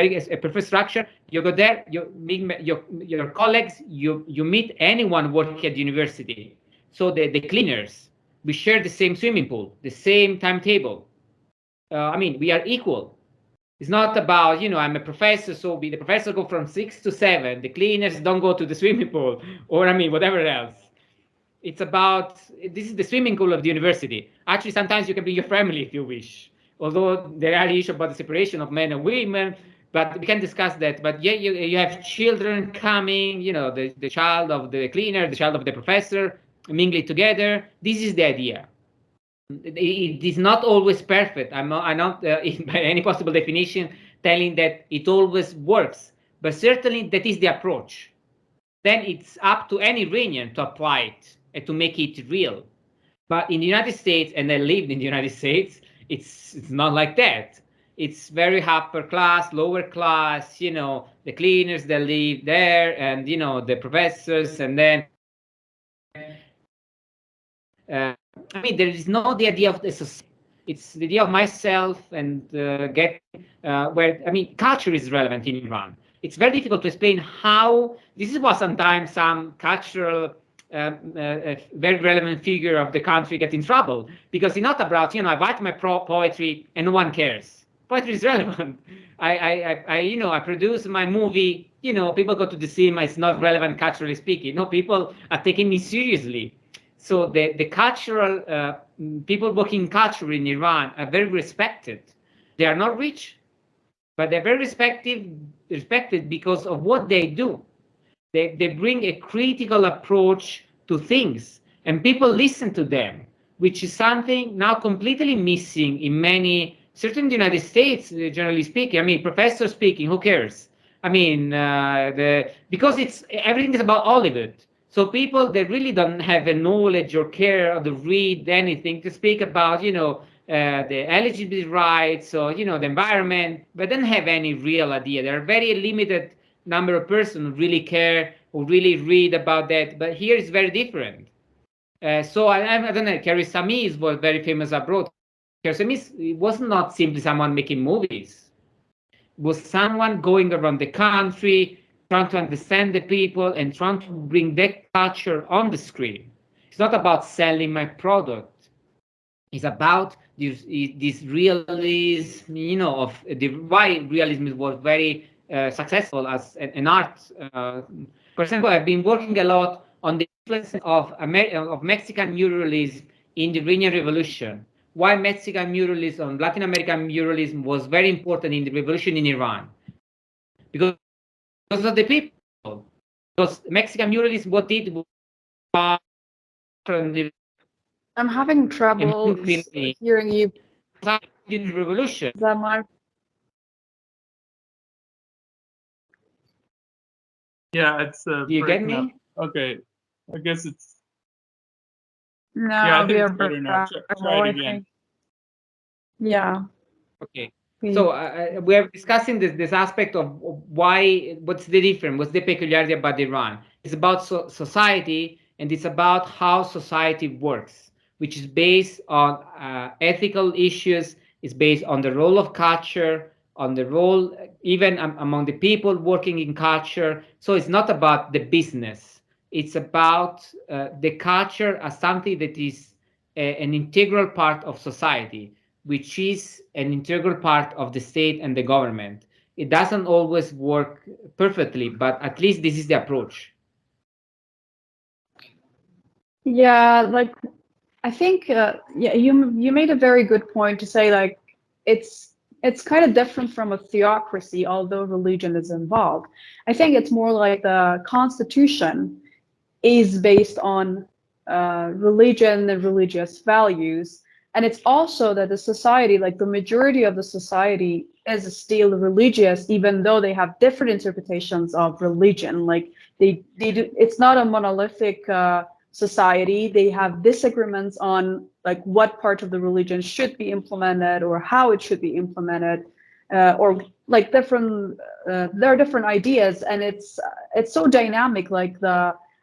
perfect structure. You go there, you meet your colleagues, you meet anyone working at the university. So the cleaners, we share the same swimming pool, the same timetable. I mean, we are equal. It's not about, I'm a professor, so the professor go from 6 to 7. The cleaners don't go to the swimming pool, or I mean, whatever else. It's about, this is the swimming pool of the university. Actually, sometimes you can bring your family if you wish. Although there are issues about the separation of men and women, but we can discuss that. But yeah, you have children coming, the child of the cleaner, the child of the professor, mingling together. This is the idea. It is not always perfect. I'm not by any possible definition telling that it always works, but certainly that is the approach. Then it's up to any Iranian to apply it and to make it real. But in the United States, and I lived in the United States, it's not like that. It's very upper class, lower class, the cleaners that live there, and the professors, and then I mean, there is no the idea of the society. It's the idea of myself and where, I mean, culture is relevant in Iran. It's very difficult to explain how, this is what sometimes some cultural, very relevant figure of the country get in trouble, because it's not about, I write my poetry and no one cares. Poetry is relevant. I produce my movie, people go to the cinema, it's not relevant culturally speaking. No, people are taking me seriously. So the cultural, people working in culture in Iran are very respected. They are not rich, but they're very respected because of what they do. They bring a critical approach to things, and people listen to them, which is something now completely missing in many, certainly in the United States, generally speaking. I mean, professors speaking, who cares? I mean, because everything is about Hollywood. So people that really don't have a knowledge or care or to read anything to speak about, the LGBT rights or, the environment, but don't have any real idea. There are very limited number of persons who really care, who really read about that. But here it's very different. So I don't know, Kiarostami was very famous abroad. Kiarostami was not simply someone making movies. It was someone going around the country, trying to understand the people and trying to bring that culture on the screen. It's not about selling my product. It's about this realism, of why realism was very successful as an art. For example, I've been working a lot on the influence of Mexican muralism in the Iranian Revolution. Why Mexican muralism, Latin American muralism was very important in the revolution in Iran. Because of the people. Because Mexican muralism, what did was I'm having trouble hearing you. in the revolution. Is that my... Yeah, it's. Do you get me? Up. Okay, I guess it's. No, yeah, I think it's better now. Try it again. Yeah. Okay. So we are discussing this aspect of what's the difference, what's the peculiarity about Iran. It's about society, and it's about how society works, which is based on ethical issues, it's based on the role of culture, on the role even among the people working in culture. So it's not about the business. It's about the culture as something that is an integral part of society, which is an integral part of the state and the government. It doesn't always work perfectly, but at least this is the approach. Yeah, like I think yeah, you made a very good point to say like it's kind of different from a theocracy, although religion is involved. I think it's more like the constitution is based on religion and religious values, and it's also that the society, like the majority of the society, is still religious, even though they have different interpretations of religion. Like they do, it's not a monolithic society. They have disagreements on like what part of the religion should be implemented or how it should be implemented, or like different. There are different ideas, and it's so dynamic. Like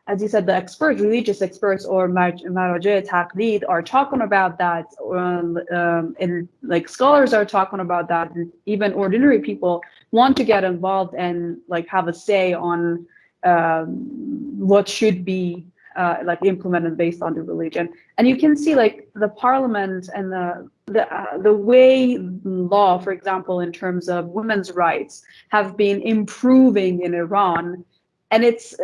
as you said, the experts, religious experts or maraja taqlid are talking about that, and like scholars are talking about that. And even ordinary people want to get involved and like have a say on what should be like implemented based on the religion. And you can see like the parliament and the way law, for example, in terms of women's rights, have been improving in Iran. And it's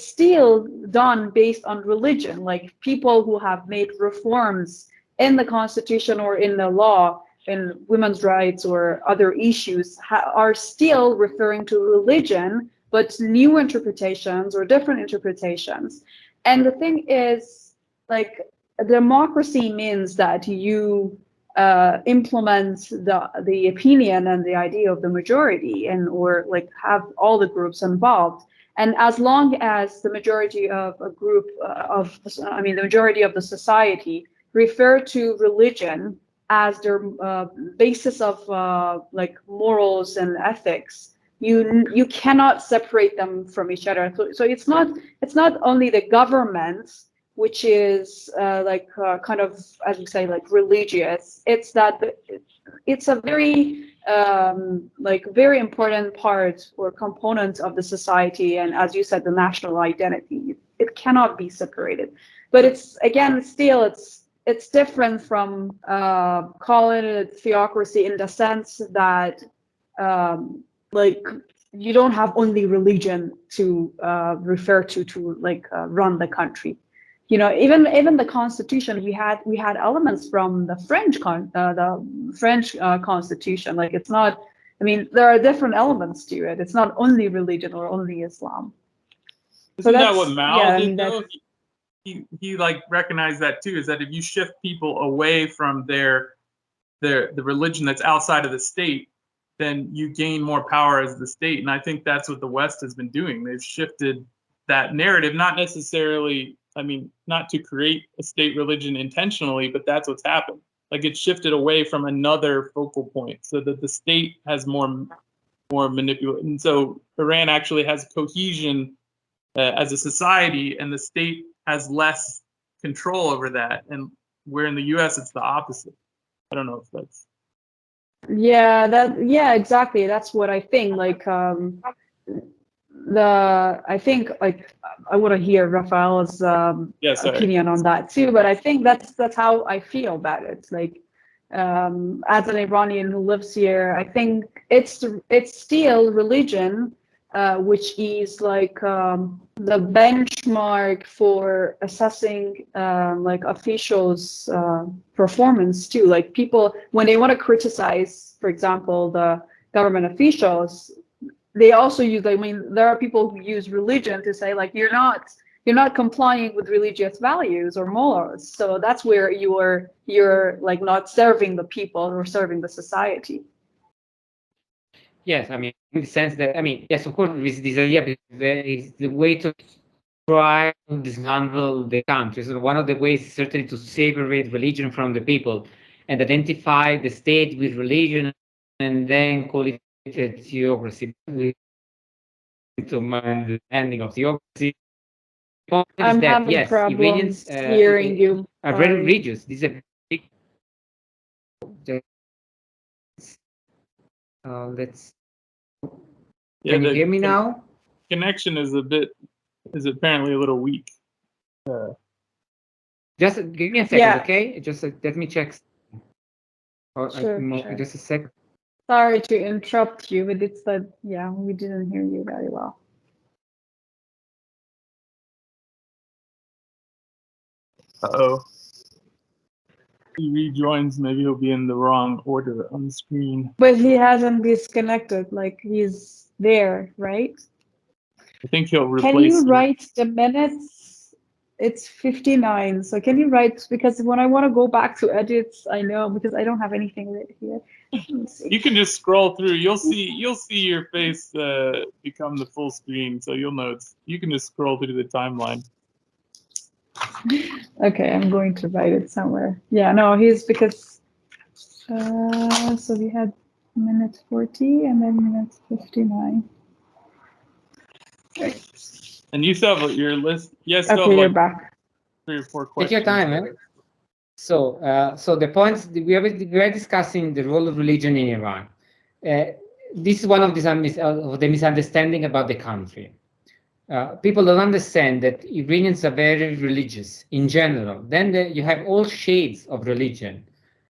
still done based on religion. Like people who have made reforms in the constitution or in the law in women's rights or other issues are still referring to religion, but new interpretations or different interpretations. And the thing is, like, democracy means that you implement the opinion and the idea of the majority, and or like have all the groups involved. And as long as the majority of a group the majority of the society refer to religion as their basis of like morals and ethics, you cannot separate them from each other. So it's not only the government which is kind of, as you say, like religious. It's that it's a very very important part or component of the society, and as you said, the national identity. It cannot be separated. But it's again still it's different from calling it a theocracy in the sense that like you don't have only religion to refer to run the country. You know, even the constitution, we had elements from the French constitution. Like it's not, I mean, there are different elements to it. It's not only religion or only Islam. Isn't that what Mao did though? He like recognized that too, is that if you shift people away from the religion that's outside of the state, then you gain more power as the state. And I think that's what the West has been doing. They've shifted that narrative, not necessarily, I mean, not to create a state religion intentionally, but that's what's happened. Like it's shifted away from another focal point so that the state has more manipulated. And so Iran actually has cohesion as a society, and the state has less control over that. And where in the US, it's the opposite. I don't know if that's. Yeah, exactly. That's what I think. Like, I think like I want to hear Raffaele's opinion on that too, but I think that's how I feel about it. Like, as an Iranian who lives here, I think it's still religion, which is like the benchmark for assessing like officials' performance too. Like people, when they want to criticize, for example, the government officials, they also use, I mean, there are people who use religion to say like you're not complying with religious values or morals. So that's where you're like not serving the people or serving the society. Yes, I mean, in the sense that, I mean, yes, of course, with this idea, there is the way to try to dismantle the country. So one of the ways is certainly to separate religion from the people and identify the state with religion and then call it a theocracy. To my understanding of theocracy, I'm having yes, problems Iranians hearing you. are very religious. This is a big. Let's. Can you hear me now? Connection is apparently a little weak. Just give me a second, Yeah. okay? Just let me check. Sure. Just a second. Sorry to interrupt you, but it's that, yeah, we didn't hear you very well. Uh-oh. He rejoins, maybe he'll be in the wrong order on the screen. But he hasn't disconnected, like he's there, right? I think he'll replace Can you write the minutes? It's 59. So can you write, because when I want to go back to edits, I know because I don't have anything right here. Let me see. You can just scroll through. You'll see your face become the full screen, so you'll know you can just scroll through the timeline. Okay, I'm going to write it somewhere. Yeah, no, he's because so we had minute 40 and then minute 59. Okay. And you still have your list. Yes, Okay, you're back. 3 or 4 Take questions. your time, man. So the points we are discussing the role of religion in Iran. This is one of the misunderstanding about the country. People don't understand that Iranians are very religious in general. Then you have all shades of religion.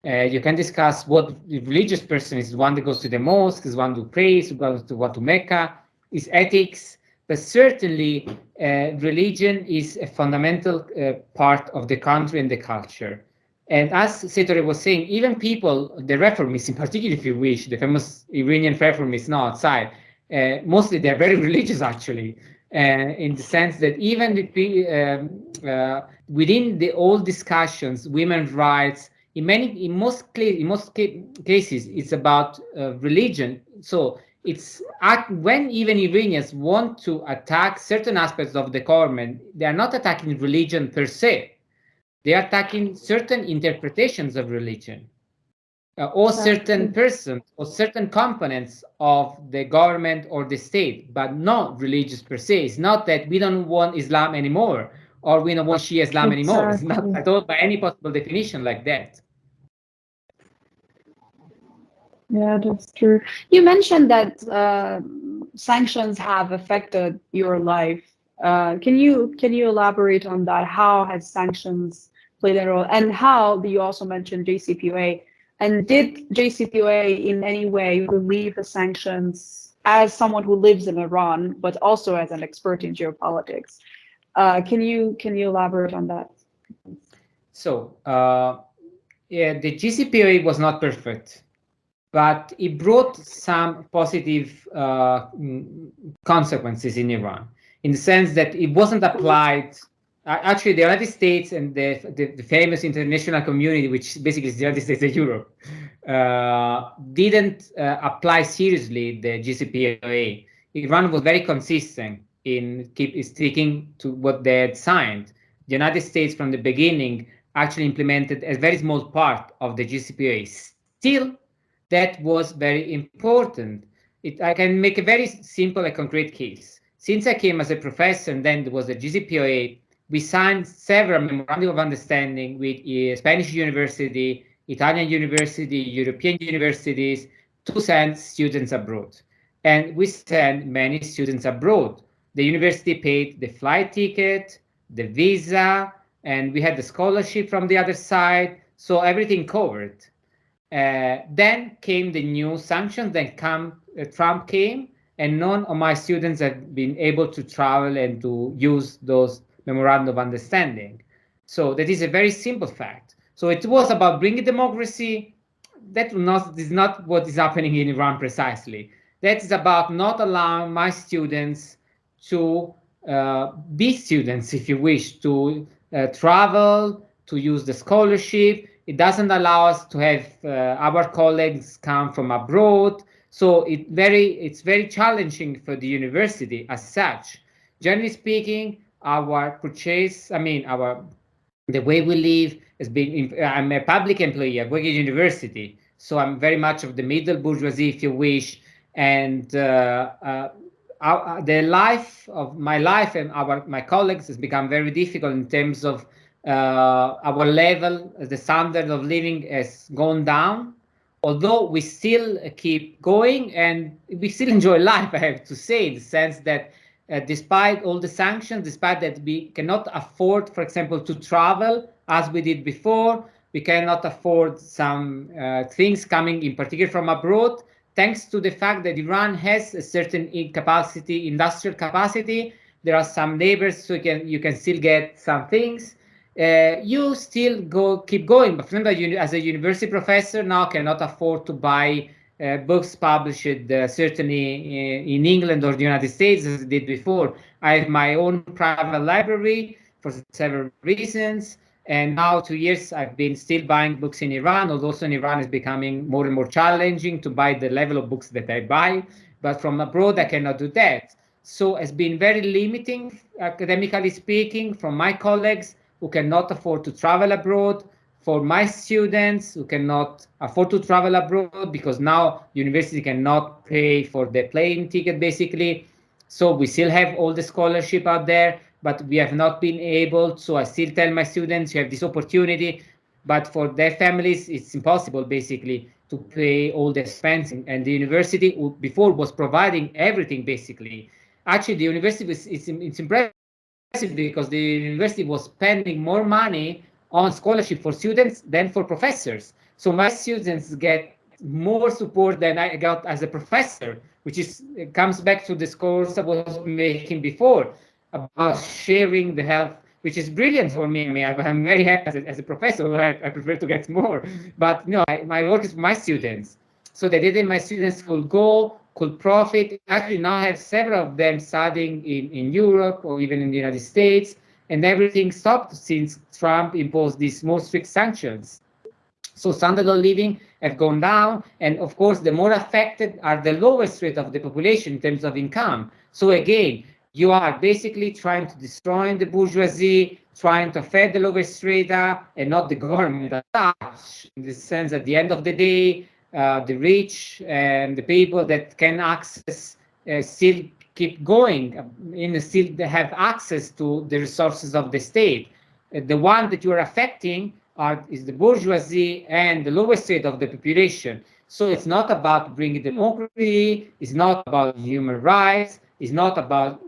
You can discuss what the religious person is, one that goes to the mosque, is one who prays, who goes to Mecca, is ethics. But certainly, religion is a fundamental part of the country and the culture. And as Setareh was saying, even people, the reformists in particular, if you wish, the famous Iranian reformists now outside, mostly they're very religious actually, in the sense that even within the old discussions, women's rights, in most cases, it's about religion. So it's when even Iranians want to attack certain aspects of the government, they are not attacking religion per se. They are attacking certain interpretations of religion, or certain persons or certain components of the government or the state, but not religious per se. It's not that we don't want Islam anymore or we don't want Shia Islam anymore. It's not at all by any possible definition like that. Yeah, that's true. You mentioned that sanctions have affected your life. Can you elaborate on that? How has sanctions played a role, and how you also mentioned JCPOA? And did JCPOA in any way relieve the sanctions as someone who lives in Iran, but also as an expert in geopolitics? Can you elaborate on that? So yeah, the JCPOA was not perfect, but it brought some positive consequences in Iran, in the sense that it wasn't applied. Actually, the United States and the famous international community, which basically is the United States and Europe, didn't apply seriously the JCPOA. Iran was very consistent in sticking to what they had signed. The United States, from the beginning, actually implemented a very small part of the JCPOA. Still, that was very important. I can make a very simple and concrete case. Since I came as a professor and then there was a GCPOA, we signed several memorandum of understanding with Spanish university, Italian university, European universities to send students abroad. And we sent many students abroad. The university paid the flight ticket, the visa, and we had the scholarship from the other side. So everything covered. Then came the new sanctions. Then Trump came, and none of my students have been able to travel and to use those memorandum of understanding. So that is a very simple fact. So it was about bringing democracy. That is not what is happening in Iran precisely. That is about not allowing my students to be students, if you wish, to travel, to use the scholarship. It doesn't allow us to have our colleagues come from abroad. So it's very challenging for the university as such. Generally speaking, our purchase, the way we live has been. I'm a public employee. I work at university, so I'm very much of the middle bourgeoisie, if you wish, and the life of my life and my colleagues has become very difficult in terms of our level. The standard of living has gone down, although we still keep going and we still enjoy life. I have to say, in the sense that despite all the sanctions, despite that we cannot afford, for example, to travel as we did before, we cannot afford some things coming in particular from abroad, thanks to the fact that Iran has a certain capacity, industrial capacity. There are some neighbors, so you can still get some things. You still keep going. But for example, as a university professor now cannot afford to buy books published certainly in England or the United States as I did before. I have my own private library for several reasons. And now 2 years I've been still buying books in Iran, although also in Iran is becoming more and more challenging to buy the level of books that I buy. But from abroad, I cannot do that. So it's been very limiting, academically speaking, from my colleagues who cannot afford to travel abroad, for my students who cannot afford to travel abroad because now university cannot pay for the plane ticket, basically. So we still have all the scholarship out there, but we have not been able. So I still tell my students, you have this opportunity, but for their families, it's impossible basically to pay all the expenses. And the university before was providing everything basically. Actually, the university it's impressive because the university was spending more money on scholarship for students than for professors. So my students get more support than I got as a professor, which comes back to this course I was making before about sharing the health, which is brilliant for me. I mean, I'm very happy as a professor. I prefer to get more, but my work is for my students. So the data my students could profit. Actually, now I have several of them studying in Europe or even in the United States, and everything stopped since Trump imposed these more strict sanctions. So standard of living have gone down, and of course, the more affected are the lowest rate of the population in terms of income. So again, you are basically trying to destroy the bourgeoisie, trying to affect the lowest strata, and not the government as such. In the sense, at the end of the day, the rich and the people that can access still keep going, still have access to the resources of the state. The one that you are affecting is the bourgeoisie and the lowest strata of the population. So it's not about bringing democracy, it's not about human rights, it's not about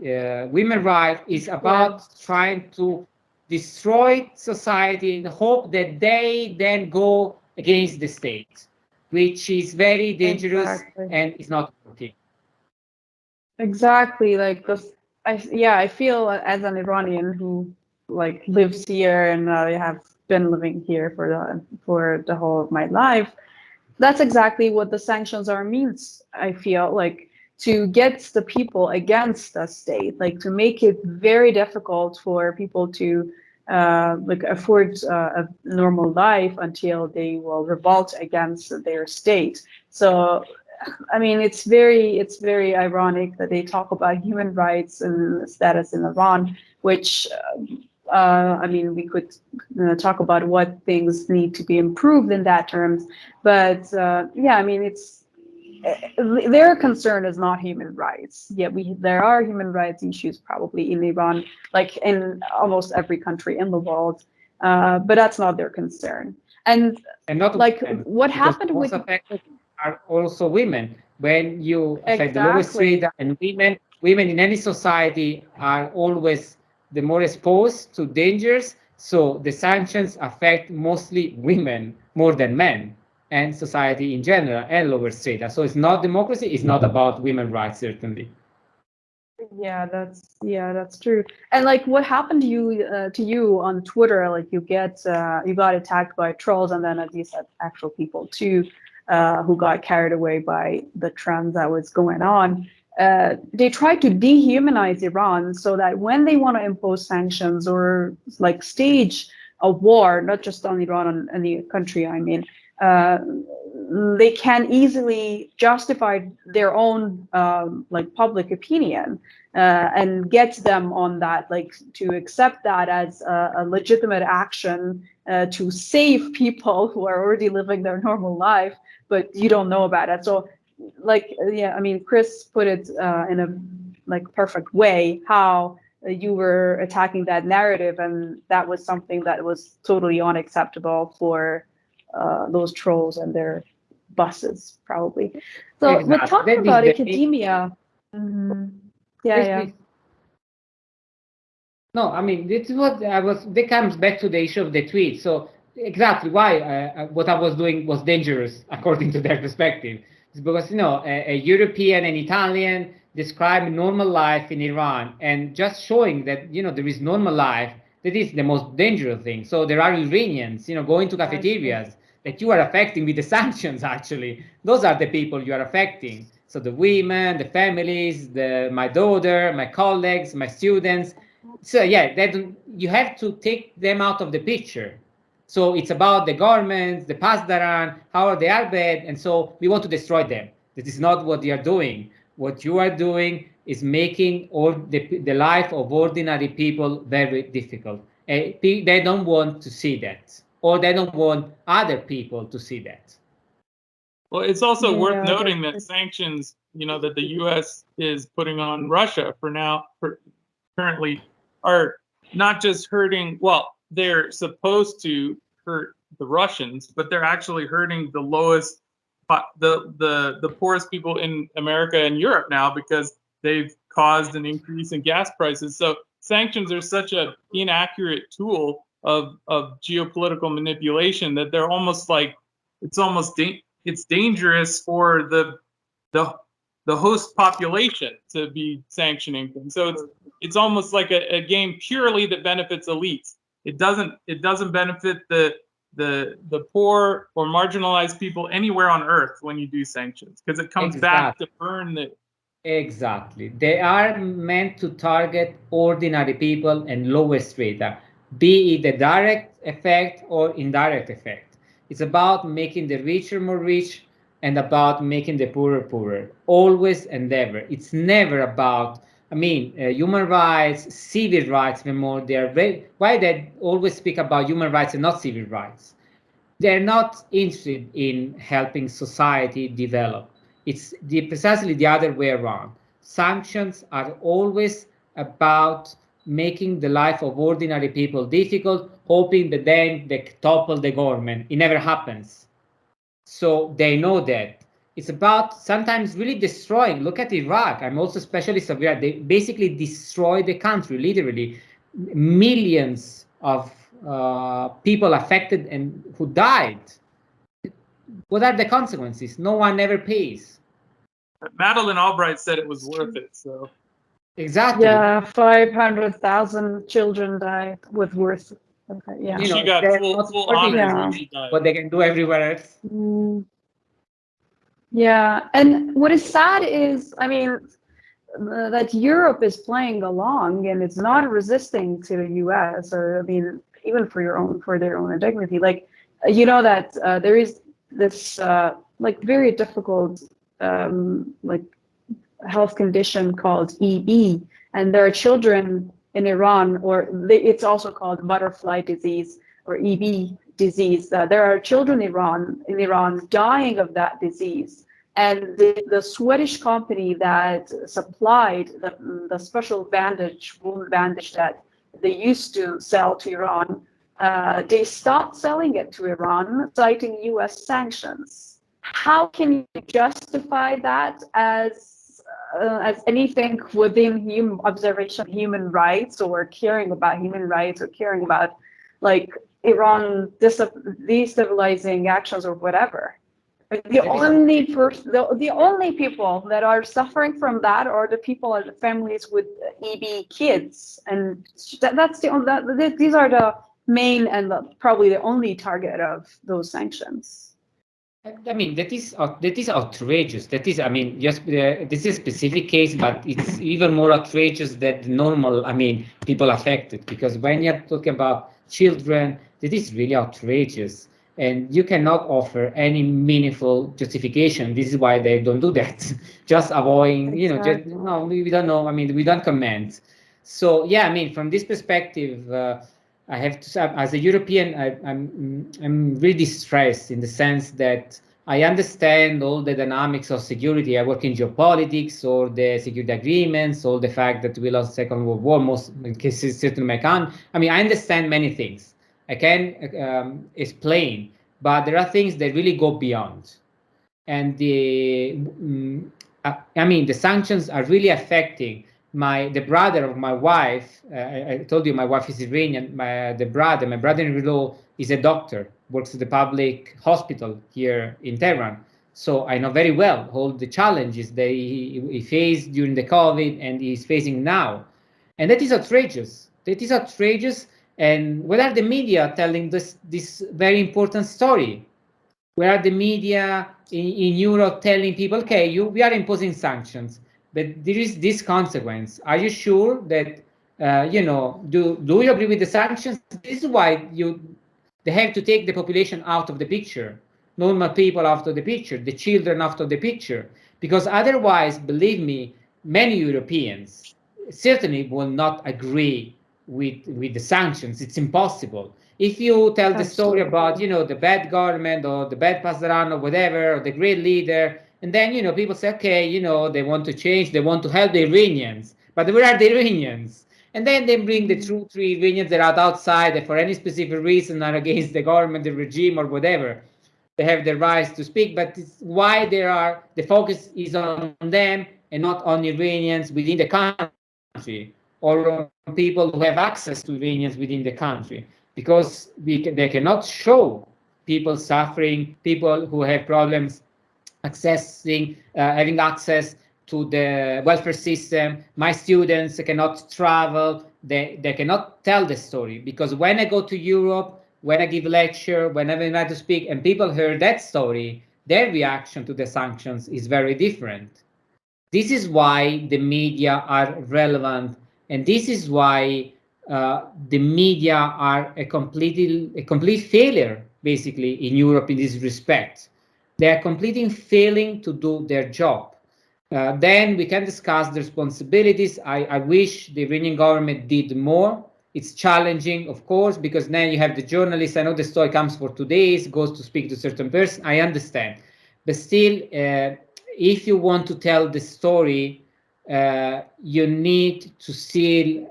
women's rights, it's about trying to destroy society in the hope that they then go against the state, which is very dangerous and is not working. Exactly, like I feel as an Iranian who like lives here and I have been living here for the whole of my life. That's exactly what the sanctions are means. I feel like to get the people against the state, like to make it very difficult for people to like afford a normal life until they will revolt against their state. So I mean, it's very ironic that they talk about human rights and status in Iran, which I mean, we could talk about what things need to be improved in that terms, but yeah, I mean, it's their concern is not human rights. Yeah, there are human rights issues probably in Iran, like in almost every country in the world, but that's not their concern. And not like women, what happened most with affected are also women. When you affect the lowest exactly. rate, and women in any society are always the more exposed to dangers. So the sanctions affect mostly women more than men and society in general and lower strata. So it's not democracy. It's not about women's rights, certainly. Yeah, that's true. And like, what happened to you on Twitter? Like, you got attacked by trolls, and then as you said, actual people too, who got carried away by the trend that was going on. They tried to dehumanize Iran so that when they want to impose sanctions or like stage a war, not just on Iran, on any country, I mean, uh, they can easily justify their own like public opinion and get them on that, like to accept that as a legitimate action to save people who are already living their normal life, but you don't know about it. So, like, yeah, I mean, Chris put it in a like perfect way how you were attacking that narrative, and that was something that was totally unacceptable for those trolls and their buses, probably. So we're Exactly. talking about academia. Mm-hmm. Yeah, Yes, yeah. please. No, I mean, this is what I was. That comes back to the issue of the tweet. So exactly why what I was doing was dangerous according to their perspective. It's because a European and Italian describe normal life in Iran, and just showing that there is normal life, that is the most dangerous thing. So there are Iranians going to cafeterias that you are affecting with the sanctions. Actually, those are the people you are affecting. So the women, the families, my daughter, my colleagues, my students. So yeah, you have to take them out of the picture. So it's about the garments, the pasdaran, how they are bad, and so we want to destroy them. This is not what you are doing. What you are doing is making the life of ordinary people very difficult. They don't want to see that, or they don't want other people to see that. Well, it's also worth noting that sanctions, that the U.S. is putting on Russia currently, are not just hurting. Well, they're supposed to hurt the Russians, but they're actually hurting the lowest, the poorest people in America and Europe now, because they've caused an increase in gas prices. So sanctions are such an inaccurate tool of geopolitical manipulation that they're almost like it's dangerous for the host population to be sanctioning things. So it's almost like a game purely that benefits elites. It doesn't benefit the poor or marginalized people anywhere on earth when you do sanctions, because it comes back to burn the. Exactly. They are meant to target ordinary people and lower strata, be it a direct effect or indirect effect. It's about making the richer more rich and about making the poorer poorer, always and ever. It's never about, human rights, civil rights, even more. Why they always speak about human rights and not civil rights? They're not interested in helping society develop. It's precisely the other way around. Sanctions are always about making the life of ordinary people difficult, hoping that then they topple the government. It never happens. So they know that. It's about sometimes really destroying. Look at Iraq. I'm also specialist of Iraq. They basically destroyed the country, literally. Millions of people affected and who died. What are the consequences? No one ever pays. Madeleine Albright said it was worth it. So exactly. Yeah, 500,000 children died with worth. Okay, yeah. She got full honors when she died. What they can do everywhere else. Yeah, and what is sad is, that Europe is playing along and it's not resisting to the US, or even for their own dignity. Like, that there is this very difficult health condition called EB, and there are children in Iran, it's also called butterfly disease or EB disease. There are children in Iran dying of that disease. And the Swedish company that supplied the special wound bandage that they used to sell to Iran, they stopped selling it to Iran, citing US sanctions. How can you justify that as anything within observation of human rights, or caring about human rights, or caring about Iran destabilizing actions or whatever? The only people that are suffering from that are the people and the families with EB kids, and these are the main and probably the only target of those sanctions. That is outrageous. That is, just this is a specific case, but it's even more outrageous than the normal, people affected. Because when you're talking about children, that is really outrageous, and you cannot offer any meaningful justification. This is why they don't do that. Just avoiding, no, we don't know. We don't comment. So yeah, from this perspective. I have to say, as a European, I'm really distressed in the sense that I understand all the dynamics of security. I work in geopolitics, or the security agreements, or the fact that we lost the Second World War, most cases certainly I can. I understand many things. I can explain, but there are things that really go beyond. And the sanctions are really affecting the brother of my wife, I told you my wife is Iranian. My brother-in-law is a doctor, works at the public hospital here in Tehran. So I know very well all the challenges that he faced during the COVID and he's facing now. And that is outrageous. That is outrageous. And where are the media telling this very important story? Where are the media in Europe telling people, okay, we are imposing sanctions, but there is this consequence. Are you sure that, do you agree with the sanctions? This is why they have to take the population out of the picture, normal people out of the picture, the children out of the picture, because otherwise, believe me, many Europeans certainly will not agree with the sanctions. It's impossible. If you tell the story about, the bad government or the bad Pasdaran or whatever, or the great leader, and then, people say, okay, they want to change, they want to help the Iranians, but where are the Iranians? And then they bring the three Iranians that are outside that for any specific reason are against the government, the regime, or whatever. They have the right to speak, but it's why the focus is on them and not on Iranians within the country or on people who have access to Iranians within the country, because they cannot show people suffering, people who have problems having access to the welfare system. My students cannot travel. They cannot tell the story, because when I go to Europe, when I give a lecture, whenever I try to speak, and people hear that story, their reaction to the sanctions is very different. This is why the media are relevant, and this is why the media are a complete failure, basically, in Europe in this respect. They are completely failing to do their job. Then we can discuss the responsibilities. I wish the Iranian government did more. It's challenging, of course, because then you have the journalist. I know the story comes for 2 days, goes to speak to a certain person. I understand. But still, if you want to tell the story, you need to still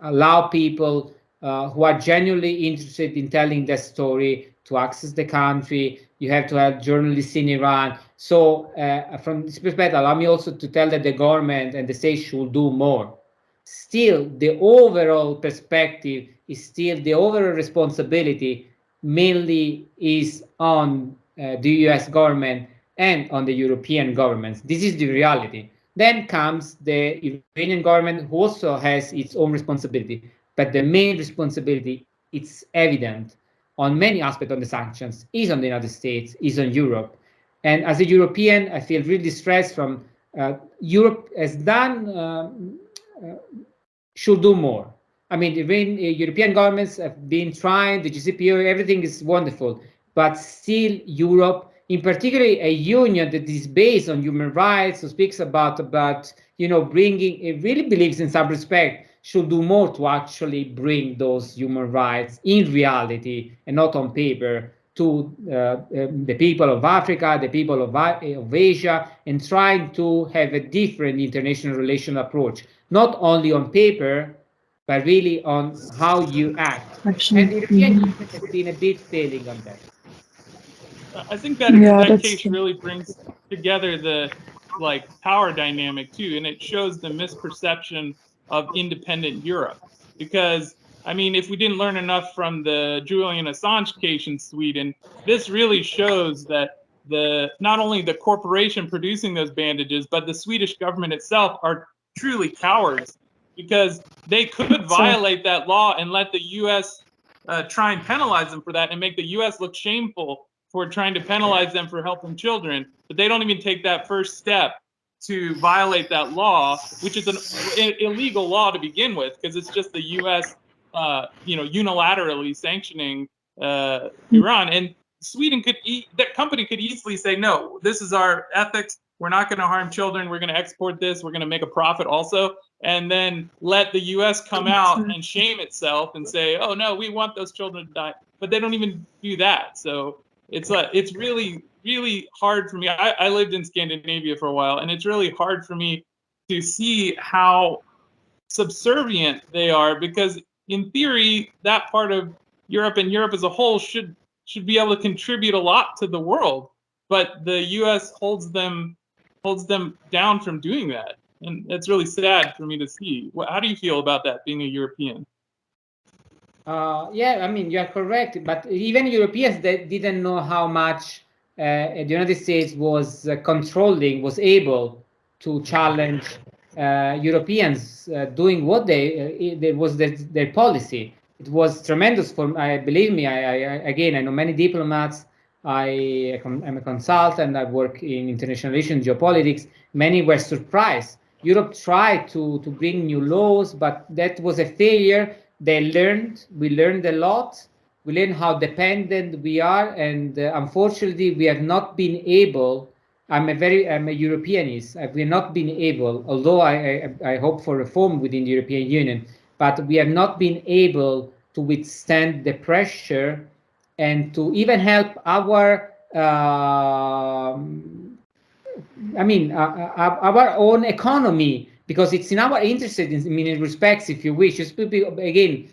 allow people who are genuinely interested in telling the story to access the country. You have to have journalists in Iran. So from this perspective, allow me also to tell that the government and the state should do more. Still, the overall perspective is still the overall responsibility mainly is on the US government and on the European governments. This is the reality. Then comes the Iranian government, who also has its own responsibility. But the main responsibility, it's evident on many aspects of the sanctions, is on the United States, is on Europe. And as a European, I feel really distressed from Europe has done, should do more. I mean, even European governments have been trying, the GCPO, everything is wonderful, but still Europe, in particular a union that is based on human rights, who speaks about bringing, it really believes in some respect, should do more to actually bring those human rights in reality and not on paper to the people of Africa, the people of Asia, and trying to have a different international relation approach, not only on paper, but really on how you act. And the European Union has been a bit failing on that. I think that case really brings together the power dynamic too, and it shows the misperception of independent Europe. Because I mean, if we didn't learn enough from the Julian Assange case in Sweden, this really shows that not only the corporation producing those bandages, but the Swedish government itself are truly cowards, because they could violate that law and let the U.S. Try and penalize them for that and make the U.S. look shameful for trying to penalize them for helping children, but they don't even take that first step to violate that law, which is an illegal law to begin with, because it's just the U.S. Unilaterally sanctioning Iran. And Sweden that company could easily say, no, this is our ethics. We're not going to harm children. We're going to export this. We're going to make a profit also. And then let the U.S. come out and shame itself and say, oh, no, we want those children to die. But they don't even do that. So it's really, really hard for me. I lived in Scandinavia for a while, and it's really hard for me to see how subservient they are, because in theory, that part of Europe and Europe as a whole should be able to contribute a lot to the world. But the U.S. holds them down from doing that. And it's really sad for me to see. How do you feel about that, being a European? Yeah, I mean, you are correct. But even Europeans that didn't know how much the United States was controlling, was able to challenge Europeans doing what there was their policy. It was tremendous for. I believe me. Again, I know many diplomats. I'm a consultant. I work in international relations, geopolitics. Many were surprised. Europe tried to bring new laws, but that was a failure. We learned a lot. We learned how dependent we are, and unfortunately, we have not been able. I'm a Europeanist. We have not been able, although I hope for reform within the European Union, but we have not been able to withstand the pressure and to even help our our own economy, because it's in our interest in many respects, if you wish. Just again,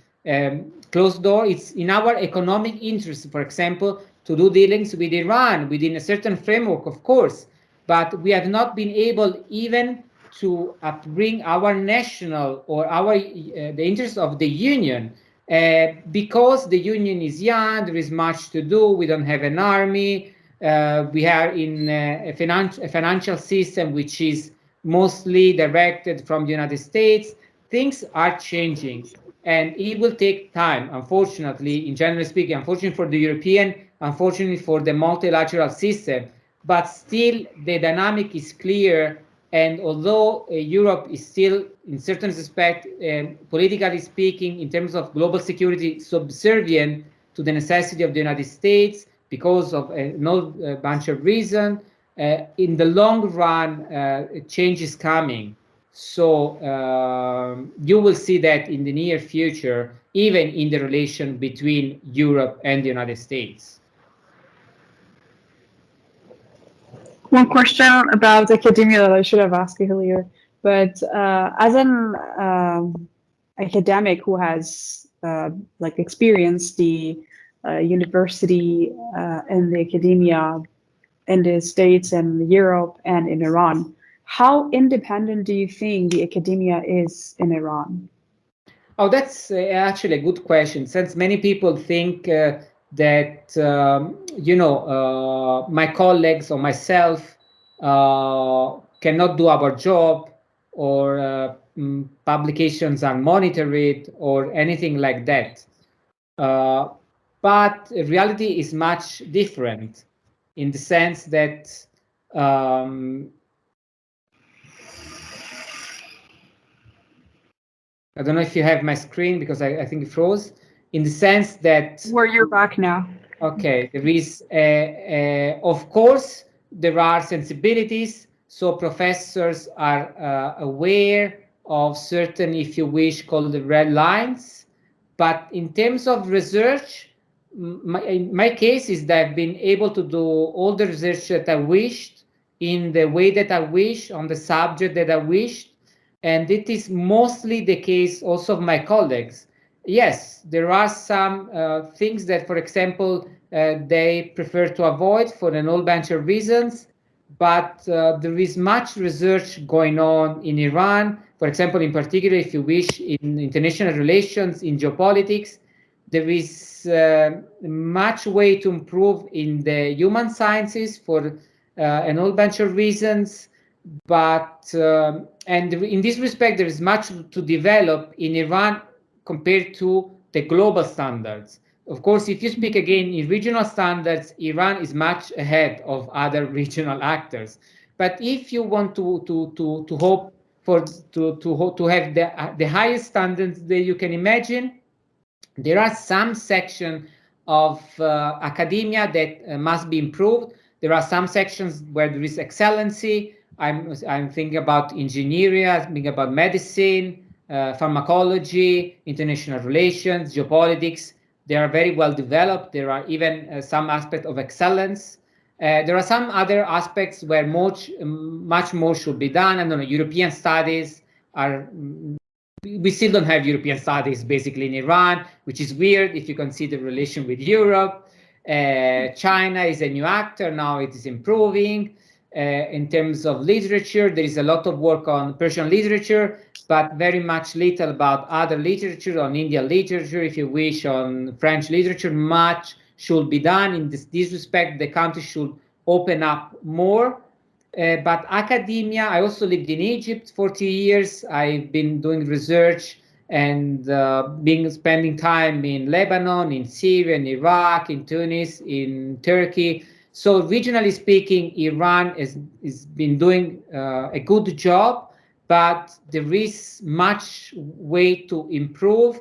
closed door. It's in our economic interest, for example, to do dealings with Iran within a certain framework, of course. But we have not been able even to bring our national or our the interest of the union, because the union is young. There is much to do. We don't have an army. We are in a financial system which is mostly directed from the United States. Things are changing, and it will take time, unfortunately, in general speaking, unfortunately for the European, unfortunately for the multilateral system. But still, the dynamic is clear, and although Europe is still, in certain respects, politically speaking, in terms of global security, subservient to the necessity of the United States, because of a bunch of reasons, in the long run, change is coming. So you will see that in the near future, even in the relation between Europe and the United States. One question about academia that I should have asked earlier, but as an academic who has experienced the university and the academia in the States and Europe and in Iran, how independent do you think the academia is in Iran? Oh, that's actually a good question, since many people think that my colleagues or myself cannot do our job, or publications are monitored or anything like that. But reality is much different, in the sense that I don't know if you have my screen, because I think it froze. In the sense that Where you're back now. Okay, there is, of course, there are sensibilities. So professors are aware of certain, if you wish, called the red lines. But in terms of research, in my case is that I've been able to do all the research that I wished, in the way that I wish, on the subject that I wished. And it is mostly the case also of my colleagues. Yes, there are some things that, for example, they prefer to avoid for a whole bunch of reasons, but there is much research going on in Iran. For example, in particular, if you wish, in international relations, in geopolitics, there is much way to improve in the human sciences for a whole bunch of reasons. But and in this respect, there is much to develop in Iran compared to the global standards. Of course, if you speak again in regional standards, Iran is much ahead of other regional actors. But if you want to hope for to have the highest standards that you can imagine, there are some sections of academia that must be improved. There are some sections where there is excellency. I'm thinking about engineering, I'm thinking about medicine, pharmacology, international relations, geopolitics. They are very well developed. There are even some aspects of excellence. There are some other aspects where much more should be done. I don't know, European studies are. We still don't have European studies basically in Iran, which is weird if you consider the relation with Europe. China is a new actor now; it is improving. in terms of literature. There is a lot of work on Persian literature, but very much little about other literature, on Indian literature, if you wish, on French literature. Much should be done. In this respect, the country should open up more. But academia, I also lived in Egypt for 2 years. I've been doing research and spending time in Lebanon, in Syria, in Iraq, in Tunis, in Turkey. So regionally speaking, Iran has been doing a good job, but there is much way to improve.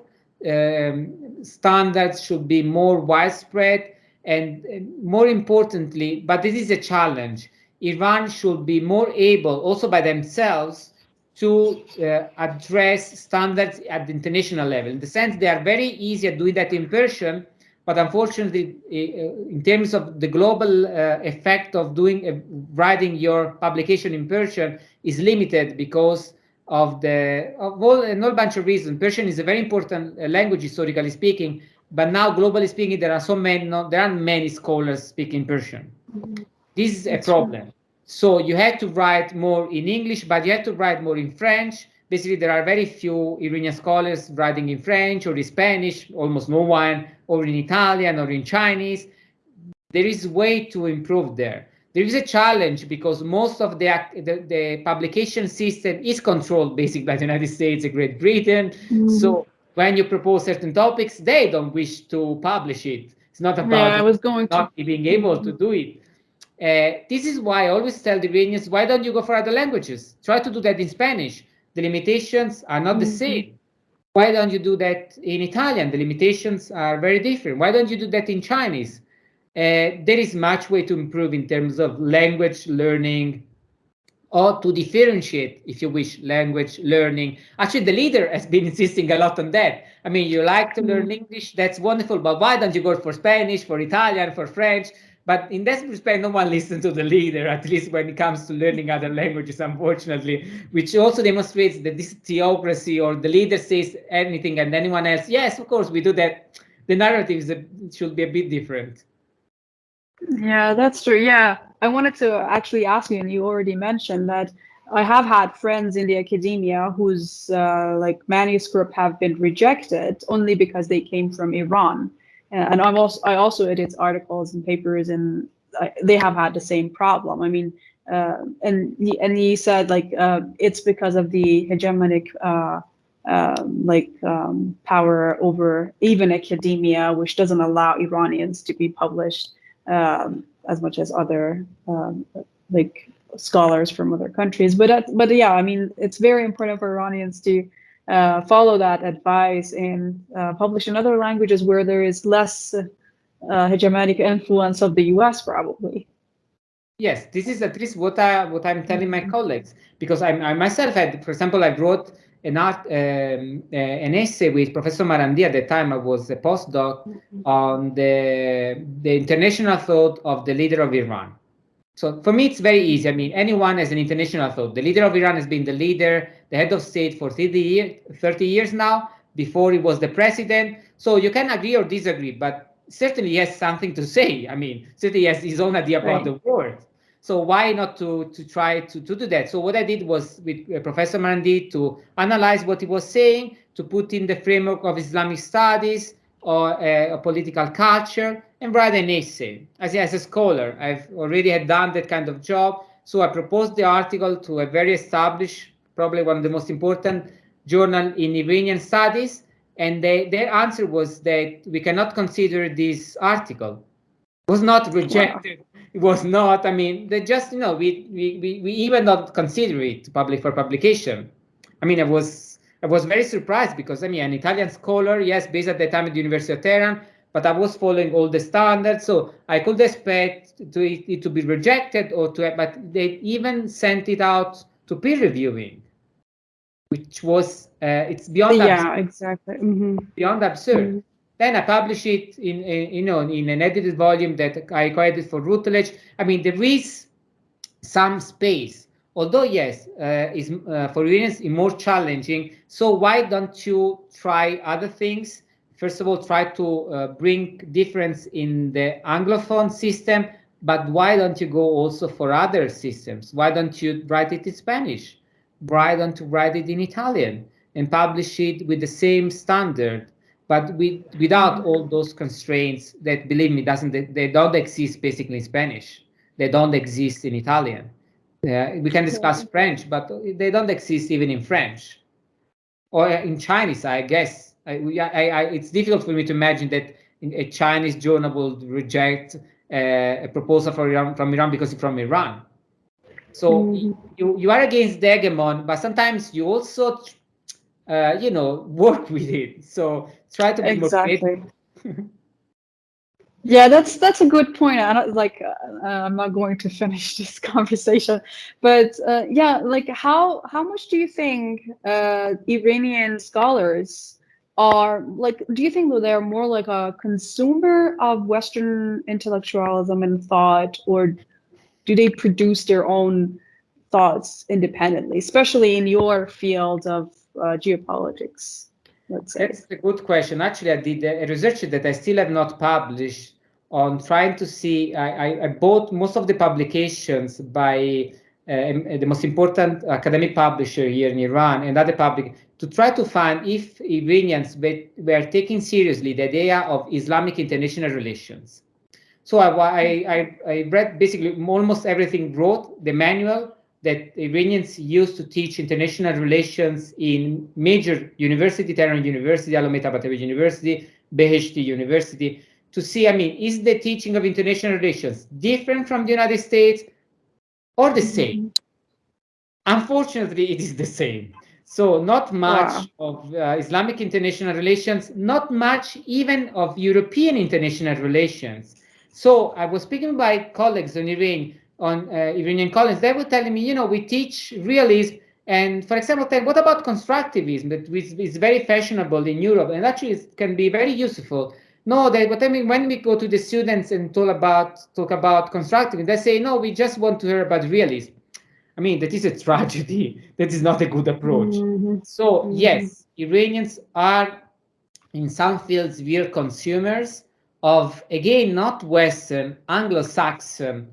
Standards should be more widespread, and more importantly, but this is a challenge, Iran should be more able, also by themselves, to address standards at the international level. In the sense, they are very easy at doing that in Persian, but unfortunately, in terms of the global effect of writing your publication in Persian is limited because of a whole bunch of reasons. Persian is a very important language, historically speaking, but now, globally speaking, there aren't many scholars speaking Persian. This is a problem. So you have to write more in English, but you have to write more in French. Basically, there are very few Iranian scholars writing in French or in Spanish, almost no one, or in Italian or in Chinese. There is way to improve there. There is a challenge because most of the publication system is controlled basically by the United States and Great Britain. So when you propose certain topics, they don't wish to publish it. It's not about not being able to do it. This is why I always tell the Iranians, why don't you go for other languages? Try to do that in Spanish. The limitations are not the same. Why don't you do that in Italian? The limitations are very different. Why don't you do that in Chinese? There is much way to improve in terms of language learning, or to differentiate, if you wish, language learning. Actually, the leader has been insisting a lot on that. I mean, you like to learn English, that's wonderful, but why don't you go for Spanish, for Italian, for French? But in that respect, no one listens to the leader, at least when it comes to learning other languages, unfortunately, which also demonstrates that this theocracy, or the leader says anything and anyone else, yes, of course, we do that. The narrative should be a bit different. Yeah, that's true. Yeah, I wanted to actually ask you, and you already mentioned that I have had friends in the academia whose manuscript have been rejected only because they came from Iran. And I also edit articles and papers, and they have had the same problem. I mean, and he said it's because of the hegemonic power over even academia, which doesn't allow Iranians to be published as much as other scholars from other countries. But yeah, I mean, it's very important for Iranians to follow that advice and publish in other languages where there is less hegemonic influence of the US, probably. Yes, this is at least what I'm telling my colleagues, because I myself had, for example, I wrote an essay with Professor Marandi. At the time I was a postdoc on the international thought of the leader of Iran. So for me, it's very easy. I mean, anyone has an international thought. The leader of Iran has been the leader, the head of state for 30 years now. Before he was the president. So you can agree or disagree, but certainly he has something to say. I mean, certainly he has his own idea about the world. So why not to try to do that? So what I did was with Professor Marandi to analyze what he was saying, to put in the framework of Islamic studies or a political culture, and write an essay. As a scholar, I've already had done that kind of job. So I proposed the article to a very established, probably one of the most important journal in Iranian studies, and their answer was that we cannot consider this article. It was not rejected. Wow. It was not. I mean, they just we even not consider it for publication. I mean, I was very surprised because I mean, an Italian scholar, yes, based at the time at the University of Tehran, but I was following all the standards, so I could expect it to be rejected but they even sent it out to peer reviewing, which was it's beyond absurd. Exactly. Beyond absurd. Then I publish it in an edited volume that I created for Routledge. I mean, there is some space, although yes, is for Iranians more challenging. So why don't you try other things? First of all, try to bring difference in the Anglophone system, But why don't you go also for other systems? Why don't you write it in Spanish? Why don't you write it in Italian and publish it with the same standard, but without all those constraints that, believe me, they don't exist basically in Spanish. They don't exist in Italian. We can discuss French, but they don't exist even in French or in Chinese, I guess. It's difficult for me to imagine that a Chinese journal will reject a proposal from Iran because it's from Iran. So you are against the hegemon, but sometimes you also, work with it. So try to be more creative. Yeah, that's a good point. I'm not going to finish this conversation, but yeah, like how much do you think Iranian scholars are like? Do you think that they're more like a consumer of Western intellectualism and thought, or do they produce their own thoughts independently, especially in your field of geopolitics? Let's say. That's a good question. Actually, I did a research that I still have not published on trying to see. I bought most of the publications by the most important academic publisher here in Iran and other public to try to find if Iranians were taking seriously the idea of Islamic international relations. So I read basically almost everything wrote, the manual that Iranians used to teach international relations in major university, Tehran University, Allameh Tabataba'i University, Beheshti University, to see, is the teaching of international relations different from the United States or the same? Unfortunately, it is the same. So not much of Islamic international relations, not much even of European international relations. So I was speaking with my colleagues on Iranian colleagues. They were telling me, we teach realism, and for example, what about constructivism that is very fashionable in Europe and actually can be very useful? No, when we go to the students and talk about constructivism, they say, no, we just want to hear about realism. That is a tragedy. That is not a good approach. So yes, Iranians are in some fields real consumers of, again, not Western, Anglo-Saxon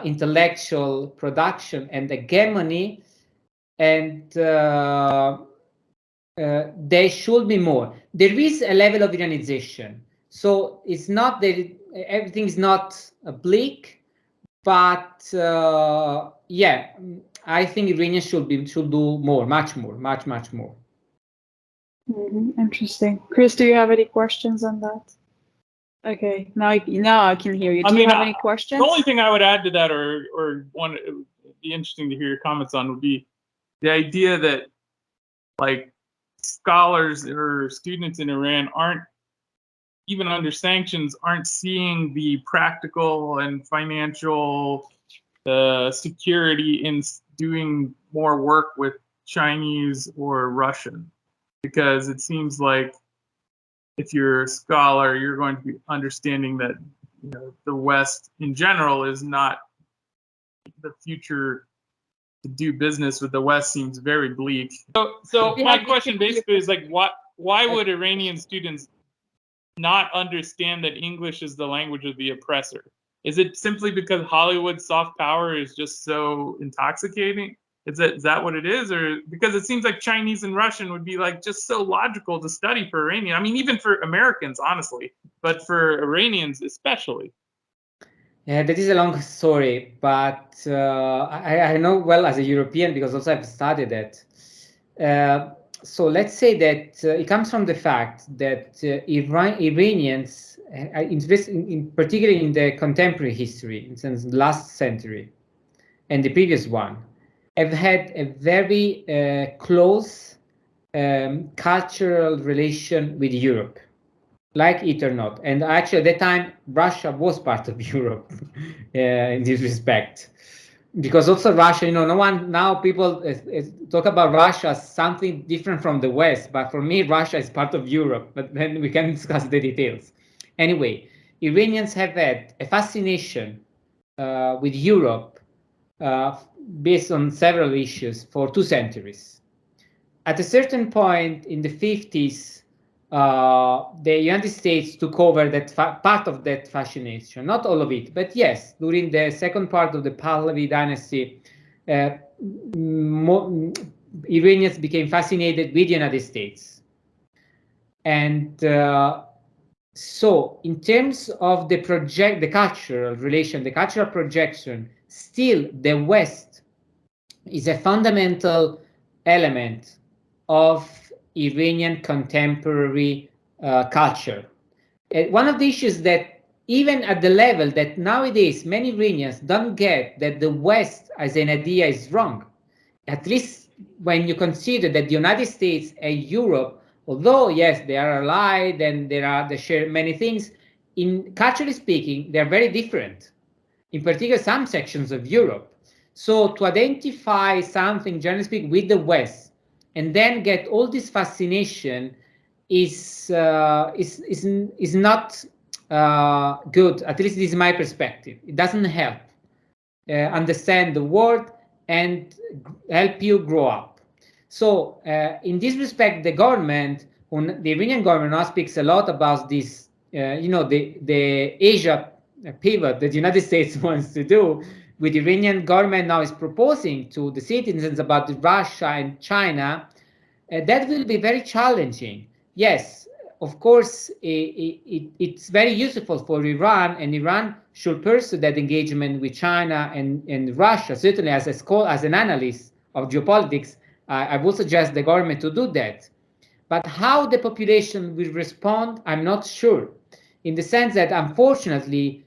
intellectual production and hegemony, and there should be more. There is a level of Iranization. So it's not that everything is not bleak, but yeah, I think Iranians should do more, much more. Interesting. Chris, do you have any questions on that? Okay, now I can hear you. Do you have any questions? The only thing I would add to that, or one, it would be interesting to hear your comments on, would be the idea that like scholars or students in Iran aren't, even under sanctions, aren't seeing the practical and financial security in doing more work with Chinese or Russian, because it seems like if you're a scholar, you're going to be understanding that the West in general is not the future. To do business with the West seems very bleak. So my question basically is like, why would Iranian students not understand that English is the language of the oppressor? Is it simply because Hollywood's soft power is just so intoxicating? Is that what it is? Or because it seems like Chinese and Russian would be like just so logical to study for Iranian. Even for Americans, honestly, but for Iranians especially. Yeah, that is a long story, but I know well as a European because also I've studied it. So let's say that it comes from the fact that Iranians, particularly in the contemporary history, since the last century and the previous one, have had a very close cultural relation with Europe, like it or not. And actually, at that time, Russia was part of Europe in this respect. Because also Russia, no one now people talk about Russia as something different from the West, but for me, Russia is part of Europe. But then we can discuss the details. Anyway, Iranians have had a fascination with Europe based on several issues for 2 centuries. At a certain point in the 50s, the United States took over that part of that fascination, not all of it, but yes, during the second part of the Pahlavi dynasty, Iranians became fascinated with the United States. And so in terms of the cultural relation, the cultural projection, still the West is a fundamental element of Iranian contemporary culture. One of the issues that even at the level that nowadays many Iranians don't get that the West as an idea is wrong, at least when you consider that the United States and Europe, although yes, they are allied and they share many things, in culturally speaking, they are very different. In particular, some sections of Europe. So to identify something, generally speaking, with the West, and then get all this fascination is not good. At least this is my perspective. It doesn't help understand the world and help you grow up. So in this respect, the government, the Iranian government now speaks a lot about this, the Asia pivot that the United States wants to do. With the Iranian government now is proposing to the citizens about Russia and China, that will be very challenging. Yes, of course, it's very useful for Iran, and Iran should pursue that engagement with China and Russia. Certainly, as an analyst of geopolitics, I would suggest the government to do that. But how the population will respond, I'm not sure. In the sense that, unfortunately,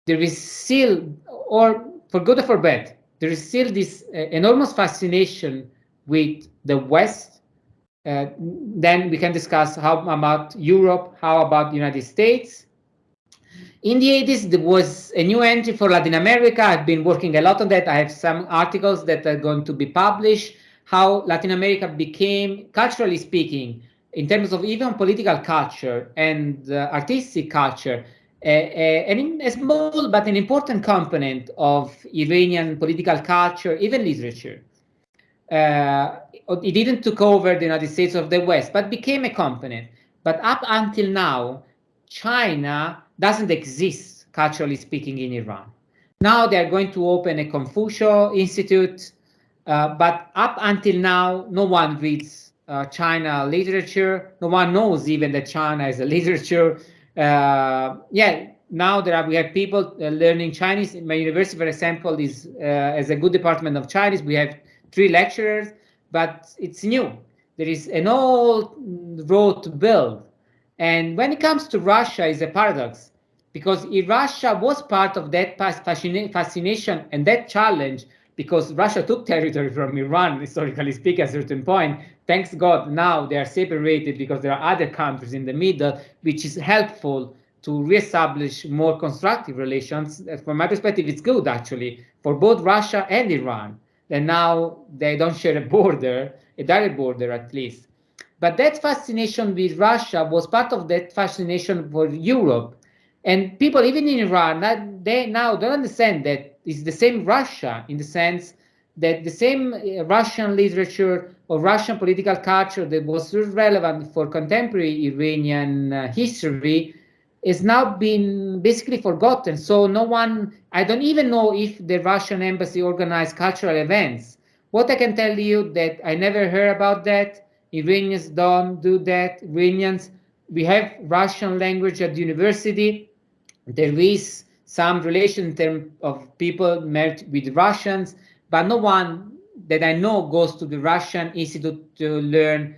there is still, or for good or for bad, there is still this enormous fascination with the West. Then we can discuss how about Europe, how about the United States. In the 80s, there was a new entry for Latin America. I've been working a lot on that. I have some articles that are going to be published, how Latin America became, culturally speaking, in terms of even political culture and artistic culture, a small but an important component of Iranian political culture, even literature. It didn't took over the United States of the West, but became a component. But up until now, China doesn't exist, culturally speaking, in Iran. Now they are going to open a Confucius Institute, but up until now, no one reads China literature. No one knows even that China is a literature. Now we have people learning Chinese. In my university, for example, has a good department of Chinese. We have 3 lecturers, but it's new. There is an old road to build. And when it comes to Russia, it's a paradox, because Russia was part of that fascination and that challenge, because Russia took territory from Iran, historically speaking, at a certain point. Thanks God, now they are separated because there are other countries in the middle, which is helpful to reestablish more constructive relations. From my perspective, it's good, actually, for both Russia and Iran. And now they don't share a border, a direct border at least. But that fascination with Russia was part of that fascination for Europe. And people, even in Iran, they now don't understand that it's the same Russia, in the sense that the same Russian literature or Russian political culture that was so relevant for contemporary Iranian history is now been basically forgotten. So I don't even know if the Russian embassy organized cultural events. What I can tell you that I never heard about that. Iranians don't do that. We have Russian language at the university. There is some relation in terms of people met with Russians, but no one that I know goes to the Russian Institute to learn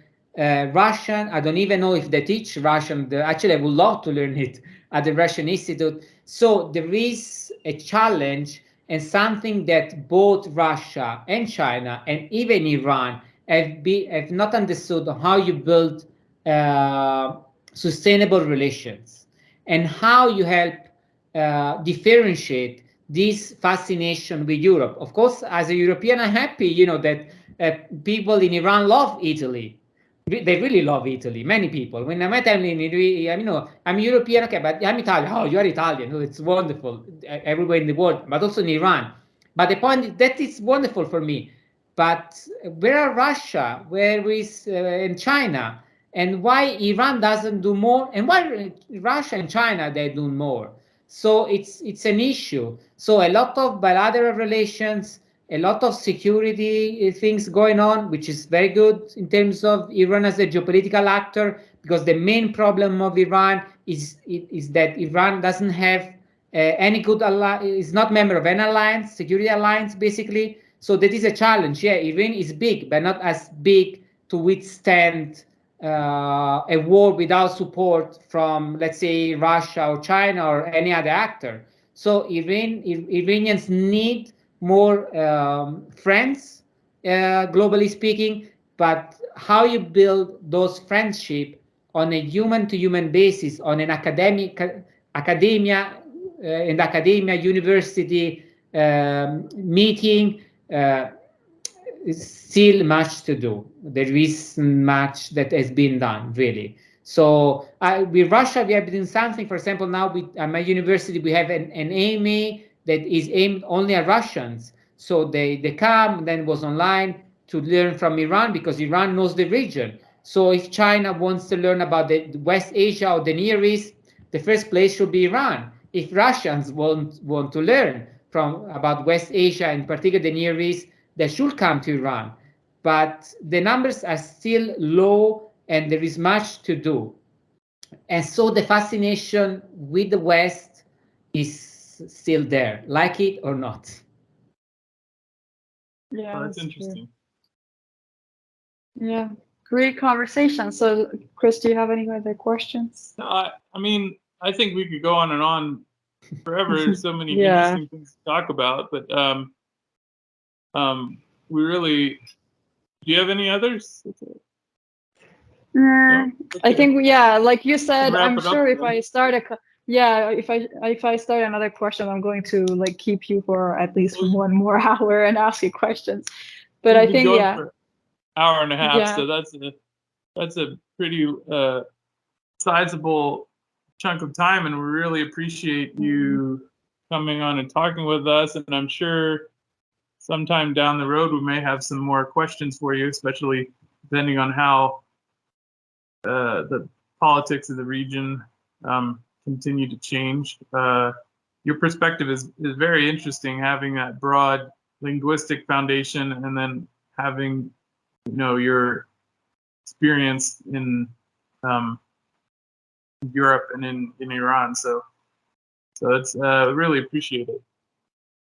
Russian. I don't even know if they teach Russian. Actually, I would love to learn it at the Russian Institute. So there is a challenge, and something that both Russia and China and even Iran have not understood how you build sustainable relations and how you help differentiate this fascination with Europe. Of course, as a European, I'm happy, that people in Iran love Italy. They really love Italy. Many people. When I met them I'm European, okay, but I'm Italian. Oh, you are Italian. Oh, it's wonderful. Everywhere in the world, but also in Iran. But the point is that is wonderful for me. But where are Russia? Where is in China? and why Iran doesn't do more, and why Russia and China they do more. So it's an issue. So a lot of bilateral relations, a lot of security things going on, which is very good in terms of Iran as a geopolitical actor, because the main problem of Iran is that Iran doesn't have any good ally, is not member of an alliance, security alliance, basically. So that is a challenge. Yeah, Iran is big, but not as big to withstand a war without support from, let's say, Russia or China or any other actor. So Iranians need more friends, globally speaking, but how you build those friendships on a human-to-human basis, on an academia, university meeting, is still much to do. There is much that has been done, really. So with Russia, we have been doing something. For example, now at my university, we have an AMA that is aimed only at Russians. So they come, then was online to learn from Iran, because Iran knows the region. So if China wants to learn about the West Asia or the Near East, the first place should be Iran. If Russians want to learn about West Asia, in particular the Near East, they should come to Iran. But the numbers are still low, and there is much to do. And so the fascination with the West is still there, like it or not. Yeah, that's interesting. True. Yeah, great conversation. So, Chris, do you have any other questions? No, I mean, I think we could go on and on forever. There's so many Yeah. interesting things to talk about, but we really. Do you have any others? No? I think, yeah, like you said, wrap I'm it up sure if then. I start if I start another question, I'm going to like keep you for at least Well, one more hour and ask you questions. But We've I been think, going yeah, for an hour and a half, Yeah. so that's a pretty sizable chunk of time, and we really appreciate you coming on and talking with us. And I'm sure sometime down the road we may have some more questions for you, especially depending on how the politics of the region continue to change. Your perspective is very interesting, having that broad linguistic foundation, and then having your experience in Europe and in Iran. So it's really appreciate it.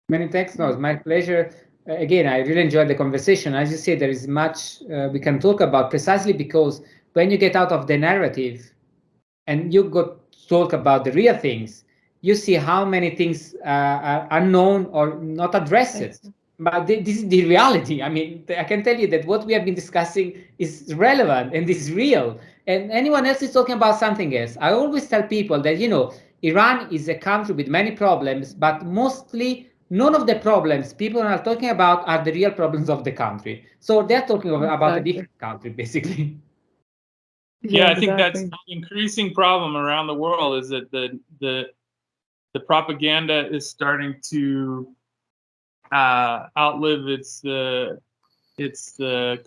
Many thanks. No, it's my pleasure. Again, I really enjoyed the conversation. As you say, there is much we can talk about, precisely because when you get out of the narrative and you go talk about the real things, you see how many things are unknown or not addressed. But this is the reality. I mean, I can tell you that what we have been discussing is relevant and is real. And anyone else is talking about something else. I always tell people that, Iran is a country with many problems, but mostly none of the problems people are talking about are the real problems of the country. So they're talking about a different country, basically. Yeah, I think that's an increasing problem around the world, is that the propaganda is starting to outlive its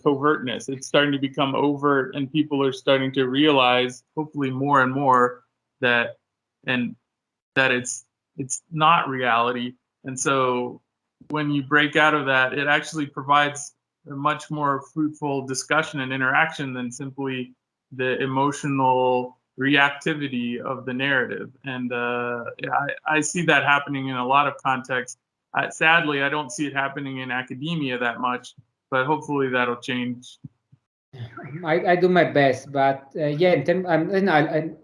covertness. It's starting to become overt, and people are starting to realize, hopefully more and more, that it's not reality. And so when you break out of that, it actually provides a much more fruitful discussion and interaction than simply the emotional reactivity of the narrative. And I see that happening in a lot of contexts. Sadly, I don't see it happening in academia that much, but hopefully that'll change. I do my best, but yeah,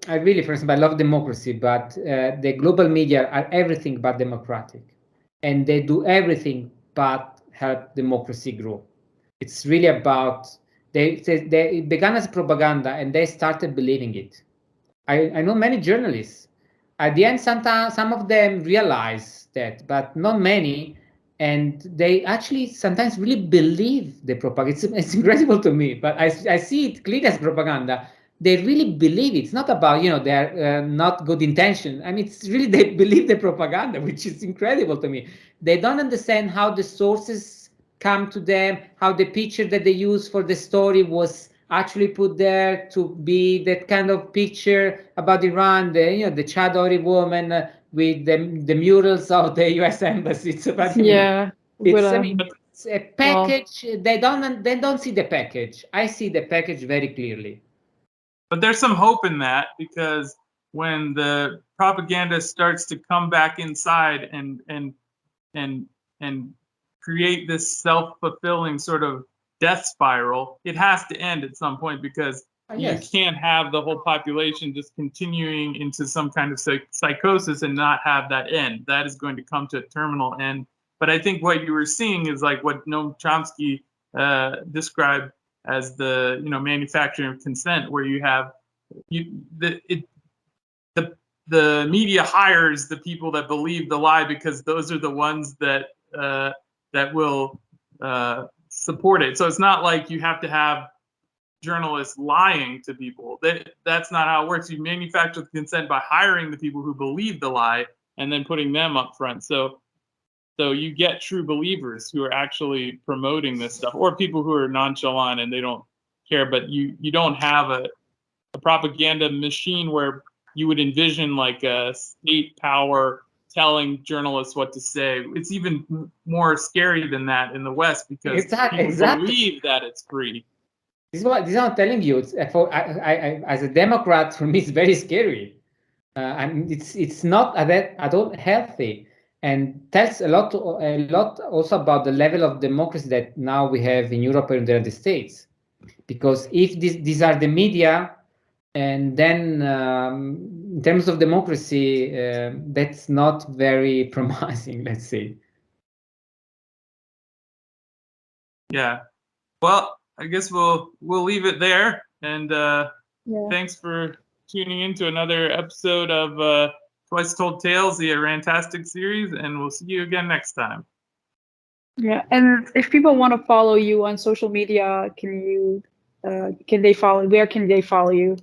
I really, for example, I love democracy, but the global media are everything but democratic, and they do everything but help democracy grow. It's really about they began as propaganda, and they started believing it. I know many journalists. At the end, sometimes some of them realize that, but not many, and they actually sometimes really believe the propaganda. It's incredible to me, but I see it clearly as propaganda. They really believe it. It's not about they're not good intention. I mean, it's really they believe the propaganda, which is incredible to me. They don't understand how the sources come to them, how the picture that they use for the story was actually put there to be that kind of picture about Iran, the Chadori woman with the murals of the U.S. embassy. So, but Yeah. it's a package. They don't see the package. I see the package very clearly. But there's some hope in that, because when the propaganda starts to come back inside and create this self-fulfilling sort of death spiral, it has to end at some point, because you can't have the whole population just continuing into some kind of psychosis and not have that end. That is going to come to a terminal end. But I think what you were seeing is like what Noam Chomsky described as the manufacturing of consent, where you have the media hires the people that believe the lie, because those are the ones that will support it. So it's not like you have to have journalists lying to people. That's not how it works. You manufacture the consent by hiring the people who believe the lie and then putting them up front. So you get true believers who are actually promoting this stuff, or people who are nonchalant and they don't care. But you don't have a propaganda machine where you would envision like a state power telling journalists what to say. It's even more scary than that in the West, because people believe that it's free. This is what I'm telling you. It's I as a Democrat, for me, it's very scary, and it's not at all healthy, and tells a lot also about the level of democracy that now we have in Europe and the United States. Because if these are the media, and then in terms of democracy, that's not very promising, let's say. Yeah. Well, I guess we'll leave it there. And thanks for tuning in to another episode of Twice Told Tales, the Irantastic series, and we'll see you again next time. Yeah, and if people want to follow you on social media, can they follow? Where can they follow you?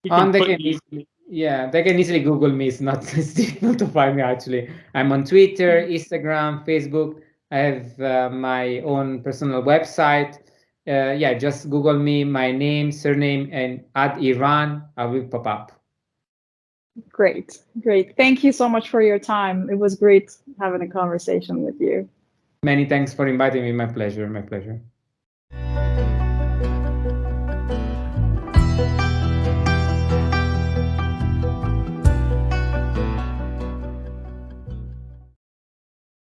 They can easily Google me. It's not difficult to find me, actually. I'm on Twitter, Instagram, Facebook. I have my own personal website. Just Google me, my name, surname, and add Iran. I will pop up. Great. Thank you so much for your time. It was great having a conversation with you. Many thanks for inviting me. My pleasure.